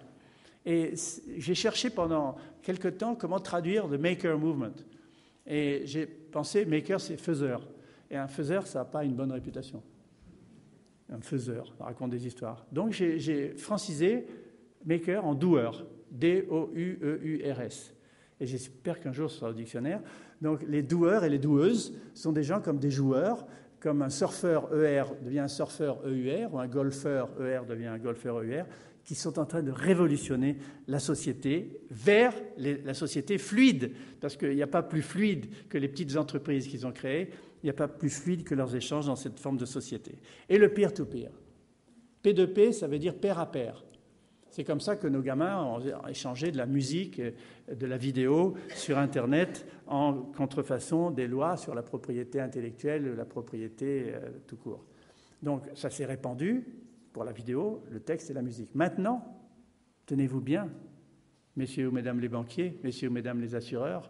Et j'ai cherché pendant quelque temps comment traduire le Maker Movement. Et j'ai pensé, Maker, c'est faiseur. Et un faiseur, ça n'a pas une bonne réputation. Un faiseur, ça raconte des histoires. Donc j'ai francisé Maker en doer, D-O-U-E-U-R-S. Et j'espère qu'un jour ce sera au dictionnaire. Donc les doueurs et les doueuses sont des gens comme des joueurs, comme un surfeur ER devient un surfeur EUR, ou un golfeur ER devient un golfeur EUR, qui sont en train de révolutionner la société vers la société fluide, parce qu'il n'y a pas plus fluide que les petites entreprises qu'ils ont créées, il n'y a pas plus fluide que leurs échanges dans cette forme de société. Et le peer-to-peer. P2P, ça veut dire pair à pair. C'est comme ça que nos gamins ont échangé de la musique, de la vidéo sur Internet en contrefaçon des lois sur la propriété intellectuelle, la propriété tout court. Donc ça s'est répandu pour la vidéo, le texte et la musique. Maintenant, tenez-vous bien, messieurs ou mesdames les banquiers, messieurs ou mesdames les assureurs,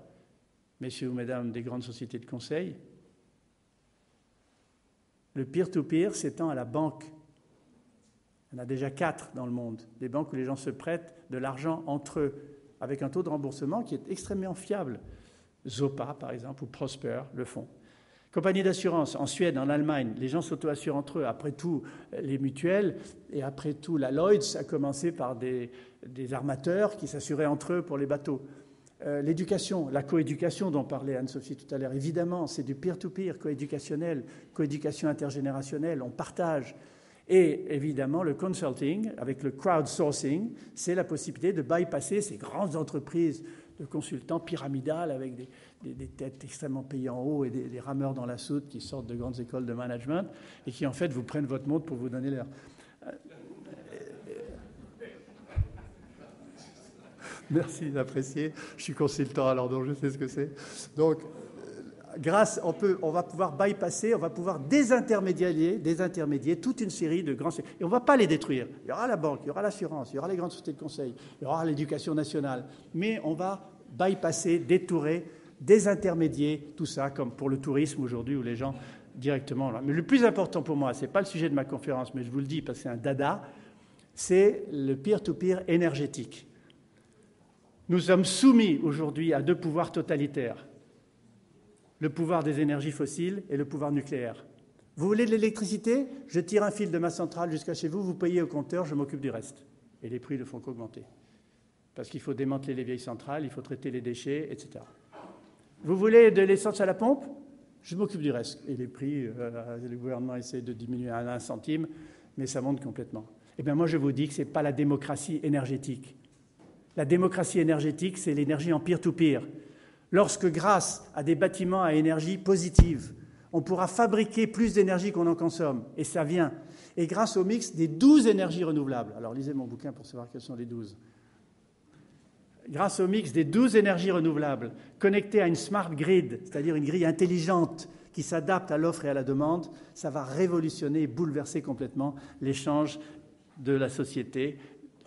messieurs ou mesdames des grandes sociétés de conseil, le peer-to-peer s'étend à la banque. Il y en a déjà 4 dans le monde, des banques où les gens se prêtent de l'argent entre eux, avec un taux de remboursement qui est extrêmement fiable. Zopa, par exemple, ou Prosper le font. Compagnie d'assurance, en Suède, en Allemagne, les gens s'auto-assurent entre eux. Après tout, les mutuelles, et après tout, la Lloyds a commencé par des armateurs qui s'assuraient entre eux pour les bateaux. L'éducation, la coéducation dont parlait Anne-Sophie tout à l'heure, évidemment, c'est du peer-to-peer, coéducationnel, coéducation intergénérationnelle, on partage. Et évidemment, le consulting, avec le crowdsourcing, c'est la possibilité de bypasser ces grandes entreprises de consultants pyramidales avec des têtes extrêmement payées en haut et des rameurs dans la soute qui sortent de grandes écoles de management et qui, en fait, vous prennent votre montre pour vous donner leur... Merci d'apprécier. Je suis consultant, alors donc je sais ce que c'est. Donc, on va pouvoir bypasser, on va pouvoir désintermédier toute une série de grands... Et on ne va pas les détruire. Il y aura la banque, il y aura l'assurance, il y aura les grandes sociétés de conseil, il y aura l'éducation nationale. Mais on va bypasser, détourer, désintermédier tout ça, comme pour le tourisme aujourd'hui où les gens directement... Mais le plus important pour moi, ce n'est pas le sujet de ma conférence, mais je vous le dis parce que c'est un dada, c'est le peer-to-peer énergétique. Nous sommes soumis aujourd'hui à deux pouvoirs totalitaires, le pouvoir des énergies fossiles et le pouvoir nucléaire. Vous voulez de l'électricité? Je tire un fil de ma centrale jusqu'à chez vous, vous payez au compteur, je m'occupe du reste. Et les prix ne font qu'augmenter. Parce qu'il faut démanteler les vieilles centrales, il faut traiter les déchets, etc. Vous voulez de l'essence à la pompe? Je m'occupe du reste. Et les prix, le gouvernement essaie de diminuer à 1 centime, mais ça monte complètement. Eh bien moi je vous dis que ce n'est pas la démocratie énergétique. La démocratie énergétique, c'est l'énergie en peer-to-peer. Lorsque, grâce à des bâtiments à énergie positive, on pourra fabriquer plus d'énergie qu'on en consomme, et ça vient, et grâce au mix des 12 énergies renouvelables, alors lisez mon bouquin pour savoir quelles sont les 12, grâce au mix des 12 énergies renouvelables, connectées à une smart grid, c'est-à-dire une grille intelligente qui s'adapte à l'offre et à la demande, ça va révolutionner et bouleverser complètement l'échange de la société,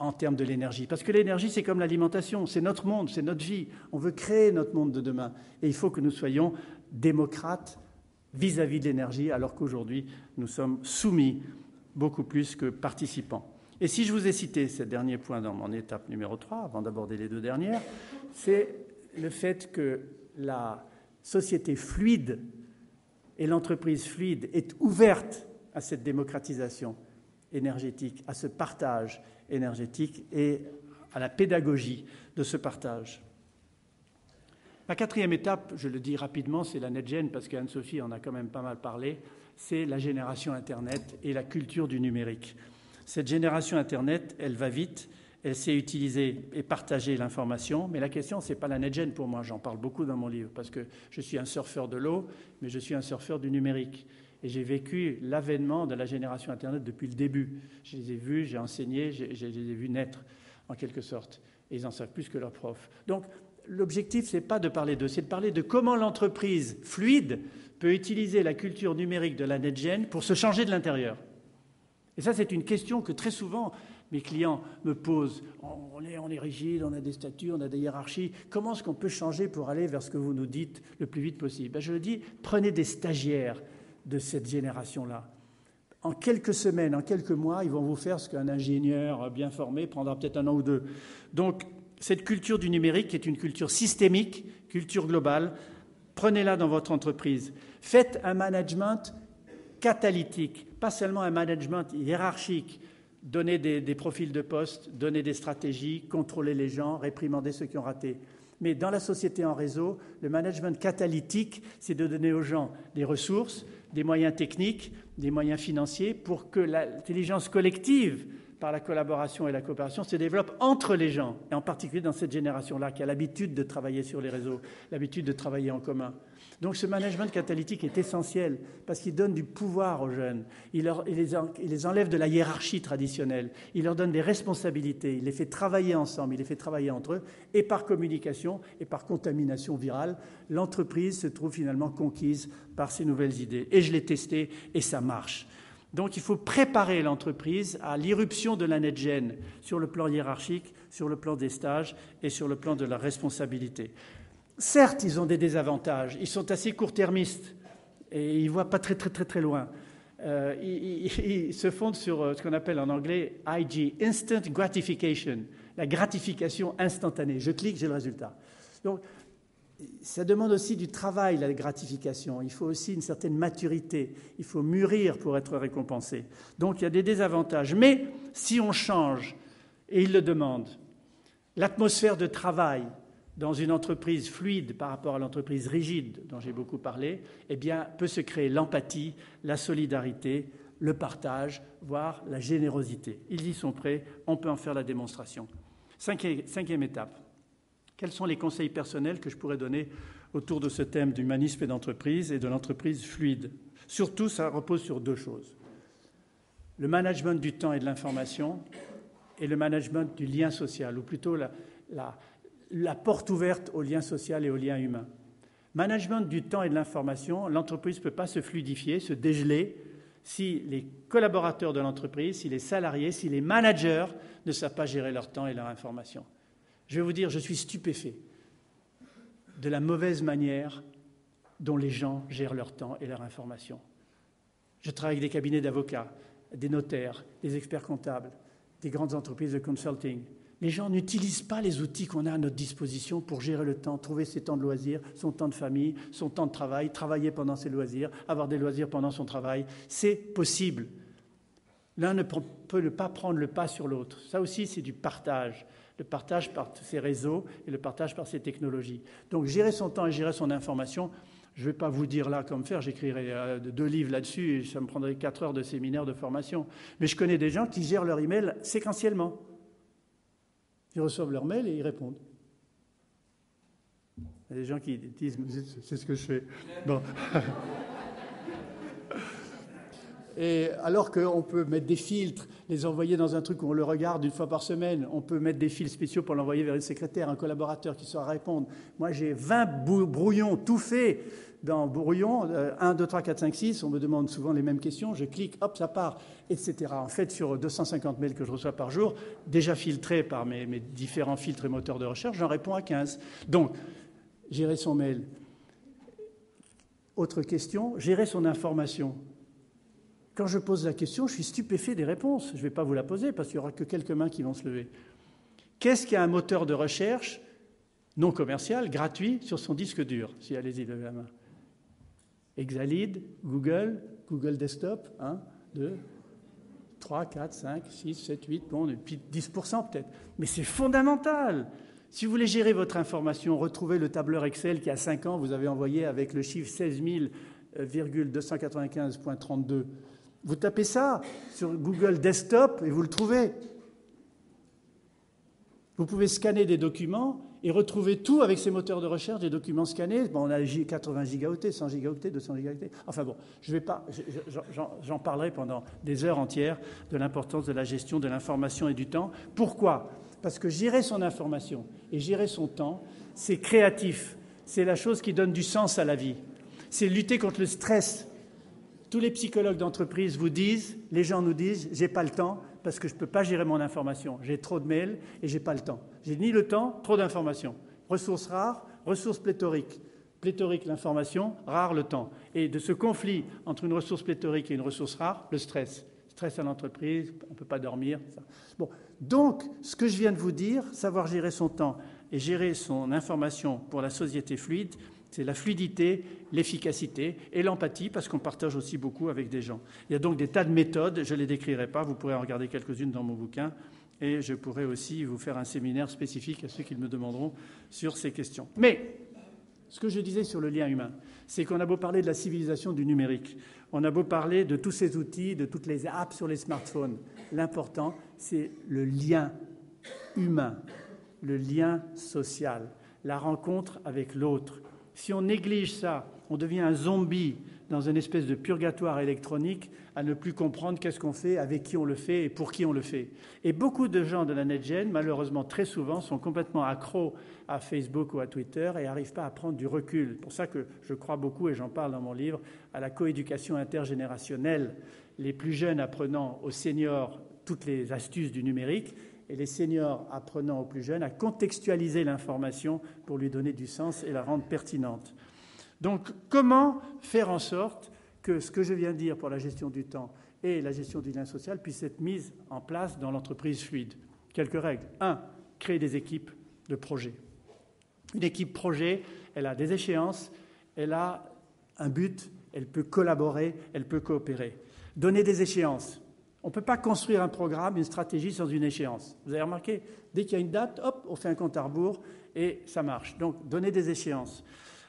en termes de l'énergie. Parce que l'énergie, c'est comme l'alimentation, c'est notre monde, c'est notre vie. On veut créer notre monde de demain. Et il faut que nous soyons démocrates vis-à-vis de l'énergie, alors qu'aujourd'hui, nous sommes soumis beaucoup plus que participants. Et si je vous ai cité ce dernier point dans mon étape numéro 3, avant d'aborder les deux dernières, c'est le fait que la société fluide et l'entreprise fluide est ouverte à cette démocratisation énergétique, à ce partage énergétique et à la pédagogie de ce partage. La quatrième étape, je le dis rapidement, c'est la NetGen, parce qu'Anne-Sophie en a quand même pas mal parlé, c'est la génération Internet et la culture du numérique. Cette génération Internet, elle va vite, elle sait utiliser et partager l'information, mais la question, ce n'est pas la NetGen pour moi, j'en parle beaucoup dans mon livre, parce que je suis un surfeur de l'eau, mais je suis un surfeur du numérique. Et j'ai vécu l'avènement de la génération Internet depuis le début. Je les ai vus, j'ai enseigné, je les ai vus naître, en quelque sorte. Et ils en savent plus que leurs profs. Donc, l'objectif, ce n'est pas de parler d'eux, c'est de parler de comment l'entreprise fluide peut utiliser la culture numérique de la NetGen pour se changer de l'intérieur. Et ça, c'est une question que très souvent mes clients me posent. On est rigide, on a des statuts, on a des hiérarchies. Comment est-ce qu'on peut changer pour aller vers ce que vous nous dites le plus vite possible? Je le dis, prenez des stagiaires de cette génération-là. En quelques semaines, en quelques mois, ils vont vous faire ce qu'un ingénieur bien formé prendra peut-être 1 an ou 2. Donc, cette culture du numérique qui est une culture systémique, culture globale, prenez-la dans votre entreprise. Faites un management catalytique, pas seulement un management hiérarchique. Donnez des profils de poste, donnez des stratégies, contrôlez les gens, réprimandez ceux qui ont raté. Mais dans la société en réseau, le management catalytique, c'est de donner aux gens des ressources, des moyens techniques, des moyens financiers pour que l'intelligence collective, par la collaboration et la coopération, se développe entre les gens, et en particulier dans cette génération-là qui a l'habitude de travailler sur les réseaux, l'habitude de travailler en commun. Donc ce management catalytique est essentiel parce qu'il donne du pouvoir aux jeunes, il les enlève de la hiérarchie traditionnelle, il leur donne des responsabilités, il les fait travailler ensemble, il les fait travailler entre eux, et par communication et par contamination virale, l'entreprise se trouve finalement conquise par ces nouvelles idées. Et je l'ai testé et ça marche. Donc il faut préparer l'entreprise à l'irruption de la NetGen sur le plan hiérarchique, sur le plan des stages et sur le plan de la responsabilité. Certes, ils ont des désavantages, ils sont assez court-termistes et ils ne voient pas très loin. Ils se fondent sur ce qu'on appelle en anglais IG, Instant Gratification, la gratification instantanée. Je clique, j'ai le résultat. Donc, ça demande aussi du travail, la gratification. Il faut aussi une certaine maturité. Il faut mûrir pour être récompensé. Donc, il y a des désavantages. Mais si on change, et il le demande, l'atmosphère de travail dans une entreprise fluide par rapport à l'entreprise rigide dont j'ai beaucoup parlé, eh bien, peut se créer l'empathie, la solidarité, le partage, voire la générosité. Ils y sont prêts, on peut en faire la démonstration. Cinquième étape. Quels sont les conseils personnels que je pourrais donner autour de ce thème d'humanisme et d'entreprise et de l'entreprise fluide? Surtout, ça repose sur deux choses. Le management du temps et de l'information et le management du lien social, ou plutôt la porte ouverte au lien social et au lien humain. Management du temps et de l'information, l'entreprise ne peut pas se fluidifier, se dégeler, si les collaborateurs de l'entreprise, si les salariés, si les managers ne savent pas gérer leur temps et leur information. Je vais vous dire, je suis stupéfait de la mauvaise manière dont les gens gèrent leur temps et leur information. Je travaille avec des cabinets d'avocats, des notaires, des experts comptables, des grandes entreprises de consulting. Les gens n'utilisent pas les outils qu'on a à notre disposition pour gérer le temps, trouver ses temps de loisirs, son temps de famille, son temps de travail, travailler pendant ses loisirs, avoir des loisirs pendant son travail. C'est possible. L'un ne peut pas prendre le pas sur l'autre. Ça aussi, c'est du partage. Le partage par ces réseaux et le partage par ces technologies. Donc, gérer son temps et gérer son information, je ne vais pas vous dire là comme faire, j'écrirai 2 livres là-dessus et ça me prendrait 4 heures de séminaire de formation. Mais je connais des gens qui gèrent leur email séquentiellement. Ils reçoivent leur mail et ils répondent. Il y a des gens qui disent « c'est ce que je fais ». Bon. Et alors qu'on peut mettre des filtres, les envoyer dans un truc où on le regarde une fois par semaine, on peut mettre des fils spéciaux pour l'envoyer vers une secrétaire, un collaborateur qui saura répondre. Moi, j'ai 20 brouillons tout faits dans brouillon, 1, 2, 3, 4, 5, 6, on me demande souvent les mêmes questions, je clique, hop, ça part, etc. En fait, sur 250 mails que je reçois par jour, déjà filtrés par mes différents filtres et moteurs de recherche, j'en réponds à 15. Donc, gérer son mail. Autre question, gérer son information. Quand je pose la question, je suis stupéfait des réponses. Je ne vais pas vous la poser parce qu'il n'y aura que quelques mains qui vont se lever. Qu'est-ce qu'un moteur de recherche non commercial, gratuit, sur son disque dur? Si, allez-y, levez la main. Exalid, Google Desktop, 1, 2, 3, 4, 5, 6, 7, 8, bon, et puis 10% peut-être. Mais c'est fondamental. Si vous voulez gérer votre information, retrouvez le tableur Excel qui, a 5 ans, vous avez envoyé avec le chiffre 16 000,295.32. Vous tapez ça sur Google Desktop et vous le trouvez. Vous pouvez scanner des documents et retrouver tout avec ces moteurs de recherche, des documents scannés. Bon, on a 80 gigaoctets, 100 gigaoctets, 200 gigaoctets. Enfin bon, je vais pas, j'en parlerai pendant des heures entières de l'importance de la gestion de l'information et du temps. Pourquoi ? Parce que gérer son information et gérer son temps, c'est créatif. C'est la chose qui donne du sens à la vie. C'est lutter contre le stress. Tous les psychologues d'entreprise vous disent, les gens nous disent, j'ai pas le temps parce que je peux pas gérer mon information. J'ai trop de mails et j'ai pas le temps. J'ai ni le temps, trop d'informations. Ressources rares, ressources pléthoriques. Pléthorique l'information, rare le temps. Et de ce conflit entre une ressource pléthorique et une ressource rare, le stress. Stress à l'entreprise, on ne peut pas dormir. Ça. Bon. Donc, ce que je viens de vous dire, savoir gérer son temps et gérer son information pour la société fluide, c'est la fluidité, l'efficacité et l'empathie, parce qu'on partage aussi beaucoup avec des gens. Il y a donc des tas de méthodes, je ne les décrirai pas, vous pourrez en regarder quelques-unes dans mon bouquin, et je pourrai aussi vous faire un séminaire spécifique à ceux qui me demanderont sur ces questions. Mais ce que je disais sur le lien humain, c'est qu'on a beau parler de la civilisation du numérique, on a beau parler de tous ces outils, de toutes les apps sur les smartphones, l'important, c'est le lien humain, le lien social, la rencontre avec l'autre. Si on néglige ça, on devient un zombie dans une espèce de purgatoire électronique à ne plus comprendre qu'est-ce qu'on fait, avec qui on le fait et pour qui on le fait. Et beaucoup de gens de la NetGen, malheureusement très souvent, sont complètement accros à Facebook ou à Twitter et n'arrivent pas à prendre du recul. C'est pour ça que je crois beaucoup, et j'en parle dans mon livre, à la coéducation intergénérationnelle. Les plus jeunes apprenant aux seniors toutes les astuces du numérique, et les seniors apprenant aux plus jeunes à contextualiser l'information pour lui donner du sens et la rendre pertinente. Donc, comment faire en sorte que ce que je viens de dire pour la gestion du temps et la gestion du lien social puisse être mise en place dans l'entreprise fluide? Quelques règles. 1. créer des équipes de projet. Une équipe projet, elle a des échéances, elle a un but, elle peut collaborer, elle peut coopérer. Donner des échéances. On ne peut pas construire un programme, une stratégie sans une échéance. Vous avez remarqué, dès qu'il y a une date, hop, on fait un compte à rebours et ça marche. Donc, donner des échéances.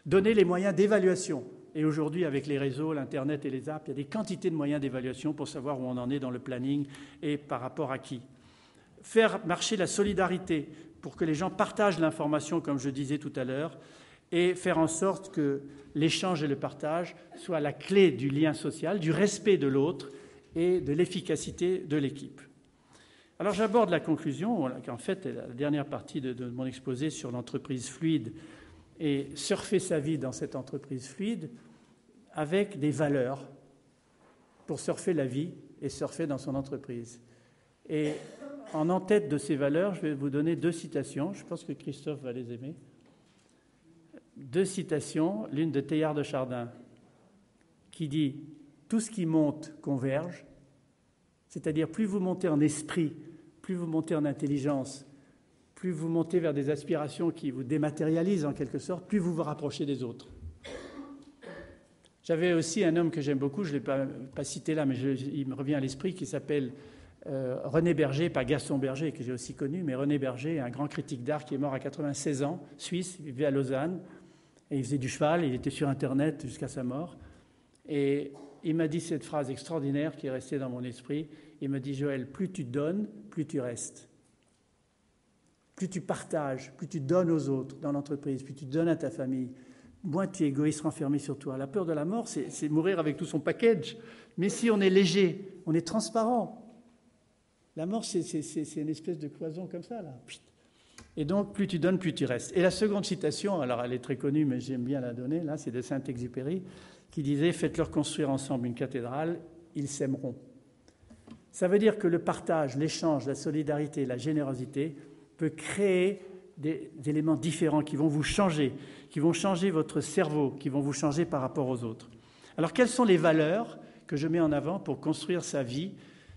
Donner les moyens d'évaluation. Et aujourd'hui, avec les réseaux, l'Internet et les apps, il y a des quantités de moyens d'évaluation pour savoir où on en est dans le planning et par rapport à qui. Faire marcher la solidarité pour que les gens partagent l'information, comme je disais tout à l'heure, et faire en sorte que l'échange et le partage soient la clé du lien social, du respect de l'autre et de l'efficacité de l'équipe. Alors j'aborde la conclusion, qui en fait est la dernière partie de mon exposé sur l'entreprise fluide et surfer sa vie dans cette entreprise fluide avec des valeurs pour surfer la vie et surfer dans son entreprise. Et en tête de ces valeurs, je vais vous donner 2 citations, je pense que Christophe va les aimer. 2 citations, l'une de Teilhard de Chardin, qui dit « Tout ce qui monte converge », c'est-à-dire plus vous montez en esprit, plus vous montez en intelligence, plus vous montez vers des aspirations qui vous dématérialisent en quelque sorte, plus vous vous rapprochez des autres. J'avais aussi un homme que j'aime beaucoup, je ne l'ai pas cité là, mais il me revient à l'esprit, qui s'appelle René Berger, pas Gaston Berger, que j'ai aussi connu, mais René Berger, un grand critique d'art qui est mort à 96 ans, suisse, il vivait à Lausanne, et il faisait du cheval, il était sur Internet jusqu'à sa mort. Et il m'a dit cette phrase extraordinaire qui est restée dans mon esprit. Il m'a dit « Joël, plus tu donnes, plus tu restes. Plus tu partages, plus tu donnes aux autres dans l'entreprise, plus tu donnes à ta famille, moins tu es égoïste, renfermé sur toi. La peur de la mort, c'est mourir avec tout son package. Mais si on est léger, on est transparent. La mort, c'est une espèce de cloison comme ça, là. Et donc, plus tu donnes, plus tu restes. Et la seconde citation, alors elle est très connue, mais j'aime bien la donner, là, c'est de Saint-Exupéry, qui disait « Faites-leur construire ensemble une cathédrale, ils s'aimeront ». Ça veut dire que le partage, l'échange, la solidarité, la générosité peut créer des éléments différents qui vont vous changer, qui vont changer votre cerveau, qui vont vous changer par rapport aux autres. Alors, quelles sont les valeurs que je mets en avant pour construire sa vie,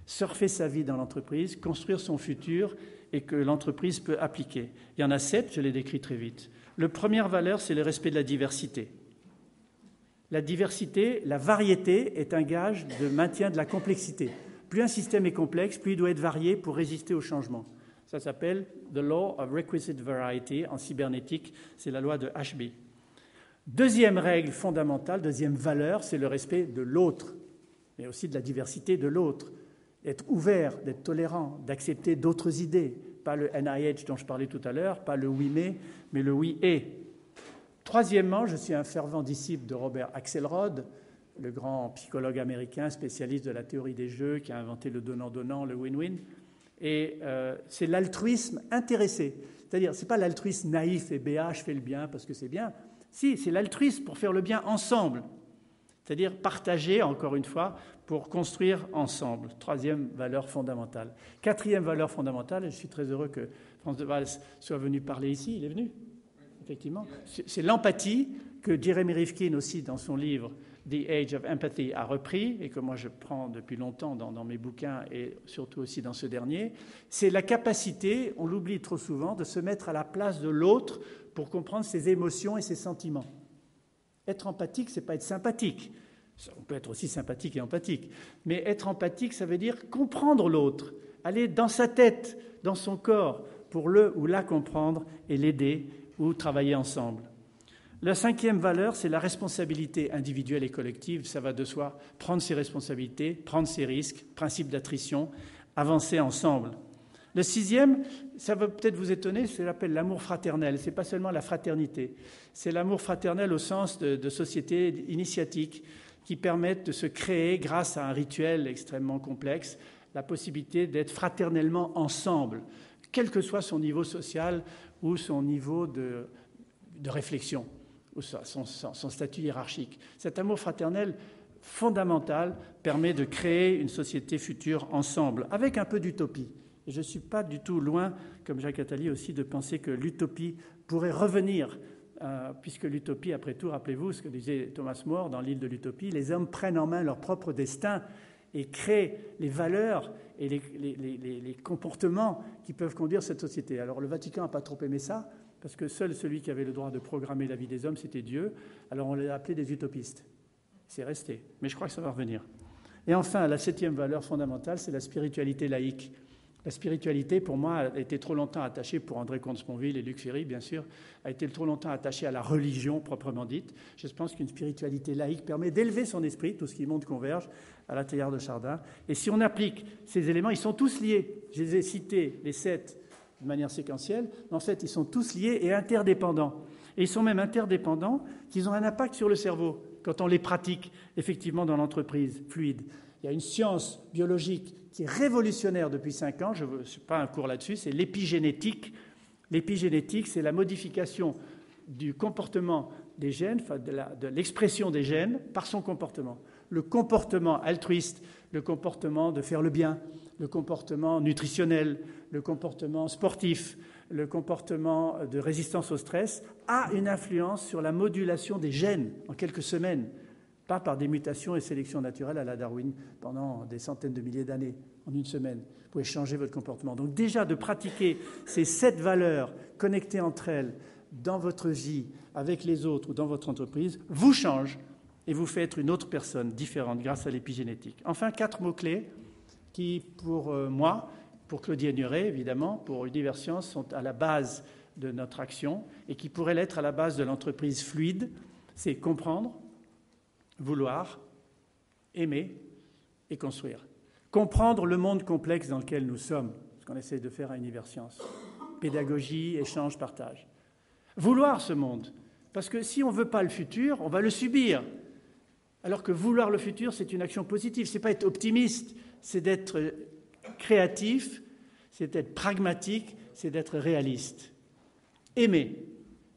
surfer sa vie dans l'entreprise, construire son futur et que l'entreprise peut appliquer? Il y en a 7, je les décris très vite. La première valeur, c'est le respect de la diversité. La diversité, la variété est un gage de maintien de la complexité. Plus un système est complexe, plus il doit être varié pour résister au changement. Ça s'appelle « The Law of Requisite Variety » en cybernétique, c'est la loi de Ashby. Deuxième règle fondamentale, deuxième valeur, c'est le respect de l'autre, mais aussi de la diversité de l'autre. D'être ouvert, d'être tolérant, d'accepter d'autres idées. Pas le NIH dont je parlais tout à l'heure, pas le oui mais le oui et. Troisièmement, je suis un fervent disciple de Robert Axelrod, le grand psychologue américain spécialiste de la théorie des jeux qui a inventé le donnant-donnant, le win-win. Et c'est l'altruisme intéressé. C'est-à-dire, ce n'est pas l'altruisme naïf et béat, je fais le bien parce que c'est bien. Si, c'est l'altruisme pour faire le bien ensemble. C'est-à-dire partager, encore une fois, pour construire ensemble. Troisième valeur fondamentale. Quatrième valeur fondamentale, et je suis très heureux que France de Waals soit venu parler ici, il est venu, effectivement, c'est l'empathie que Jeremy Rifkin aussi, dans son livre « The Age of Empathy » a repris, et que moi je prends depuis longtemps dans mes bouquins, et surtout aussi dans ce dernier. C'est la capacité, on l'oublie trop souvent, de se mettre à la place de l'autre pour comprendre ses émotions et ses sentiments. Être empathique, ce n'est pas être sympathique. On peut être aussi sympathique et empathique. Mais être empathique, ça veut dire comprendre l'autre, aller dans sa tête, dans son corps, pour le ou la comprendre et l'aider ou travailler ensemble. La cinquième valeur, c'est la responsabilité individuelle et collective. Ça va de soi. Prendre ses responsabilités, prendre ses risques, principe d'attrition, avancer ensemble. Le sixième, ça va peut-être vous étonner, c'est l'appel l'amour fraternel. Ce n'est pas seulement la fraternité, c'est l'amour fraternel au sens de sociétés initiatiques qui permettent de se créer, grâce à un rituel extrêmement complexe, la possibilité d'être fraternellement ensemble, quel que soit son niveau social ou son niveau de réflexion, ou son statut hiérarchique. Cet amour fraternel fondamental permet de créer une société future ensemble, avec un peu d'utopie. Et je ne suis pas du tout loin, comme Jacques Attali aussi, de penser que l'utopie pourrait revenir, puisque l'utopie, après tout, rappelez-vous ce que disait Thomas More dans l'île de l'utopie, les hommes prennent en main leur propre destin et crée les valeurs et les comportements qui peuvent conduire cette société. Alors le Vatican n'a pas trop aimé ça, parce que seul celui qui avait le droit de programmer la vie des hommes, c'était Dieu. Alors on les a appelés des utopistes. C'est resté, mais je crois que ça va revenir. Et enfin, la 7e valeur fondamentale, c'est la spiritualité laïque. La spiritualité, pour moi, a été trop longtemps attachée, pour André Comte-Sponville et Luc Ferry, bien sûr, a été trop longtemps attachée à la religion proprement dite. Je pense qu'une spiritualité laïque permet d'élever son esprit, tout ce qui monte converge, à la Théillard de Chardin. Et si on applique ces éléments, ils sont tous liés. Je les ai cités, les 7, de manière séquentielle, mais en fait, ils sont tous liés et interdépendants. Et ils sont même interdépendants qu'ils ont un impact sur le cerveau quand on les pratique effectivement dans l'entreprise fluide. Il y a une science biologique qui est révolutionnaire depuis 5 ans, je ne sais pas un cours là-dessus, c'est l'épigénétique. L'épigénétique, c'est la modification du comportement des gènes, enfin de l'expression des gènes par son comportement. Le comportement altruiste, le comportement de faire le bien, le comportement nutritionnel, le comportement sportif, le comportement de résistance au stress a une influence sur la modulation des gènes en quelques semaines. Pas par des mutations et sélection naturelle à la Darwin pendant des centaines de milliers d'années, en une semaine. Vous pouvez changer votre comportement. Donc déjà, de pratiquer ces 7 valeurs connectées entre elles dans votre vie, avec les autres ou dans votre entreprise, vous change et vous fait être une autre personne différente grâce à l'épigénétique. Enfin, 4 mots-clés qui, pour moi, pour Claudie Aigneret, évidemment, pour Universcience, sont à la base de notre action et qui pourraient l'être à la base de l'entreprise fluide. C'est comprendre, vouloir, aimer et construire. Comprendre le monde complexe dans lequel nous sommes, ce qu'on essaie de faire à Universcience. Pédagogie, échange, partage. Vouloir ce monde, parce que si on ne veut pas le futur, on va le subir. Alors que vouloir le futur, c'est une action positive. Ce n'est pas être optimiste, c'est d'être créatif, c'est d'être pragmatique, c'est d'être réaliste. Aimer.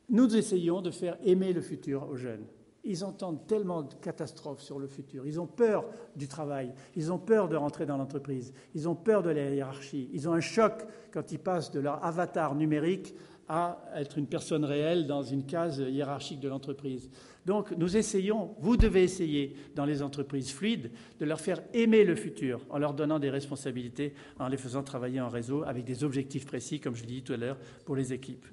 Nous essayons de faire aimer le futur aux jeunes. Ils entendent tellement de catastrophes sur le futur. Ils ont peur du travail. Ils ont peur de rentrer dans l'entreprise. Ils ont peur de la hiérarchie. Ils ont un choc quand ils passent de leur avatar numérique à être une personne réelle dans une case hiérarchique de l'entreprise. Donc, nous essayons, vous devez essayer, dans les entreprises fluides, de leur faire aimer le futur en leur donnant des responsabilités, en les faisant travailler en réseau avec des objectifs précis, comme je l'ai dit tout à l'heure, pour les équipes.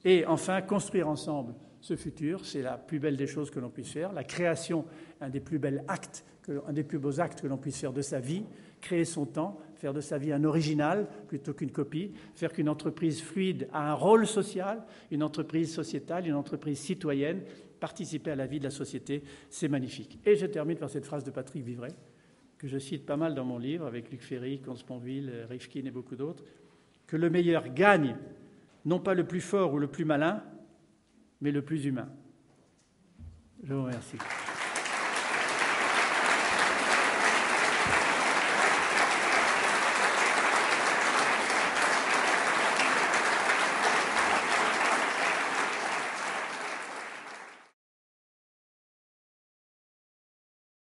Et enfin, construire ensemble ce futur, c'est la plus belle des choses que l'on puisse faire. La création, un des plus beaux actes que l'on puisse faire de sa vie, créer son temps, faire de sa vie un original plutôt qu'une copie, faire qu'une entreprise fluide a un rôle social, une entreprise sociétale, une entreprise citoyenne, participer à la vie de la société, c'est magnifique. Et je termine par cette phrase de Patrick Vivray, que je cite pas mal dans mon livre, avec Luc Ferry, Comte-Sponville, Rifkin et beaucoup d'autres, que le meilleur gagne, non pas le plus fort ou le plus malin, mais le plus humain. Je vous remercie.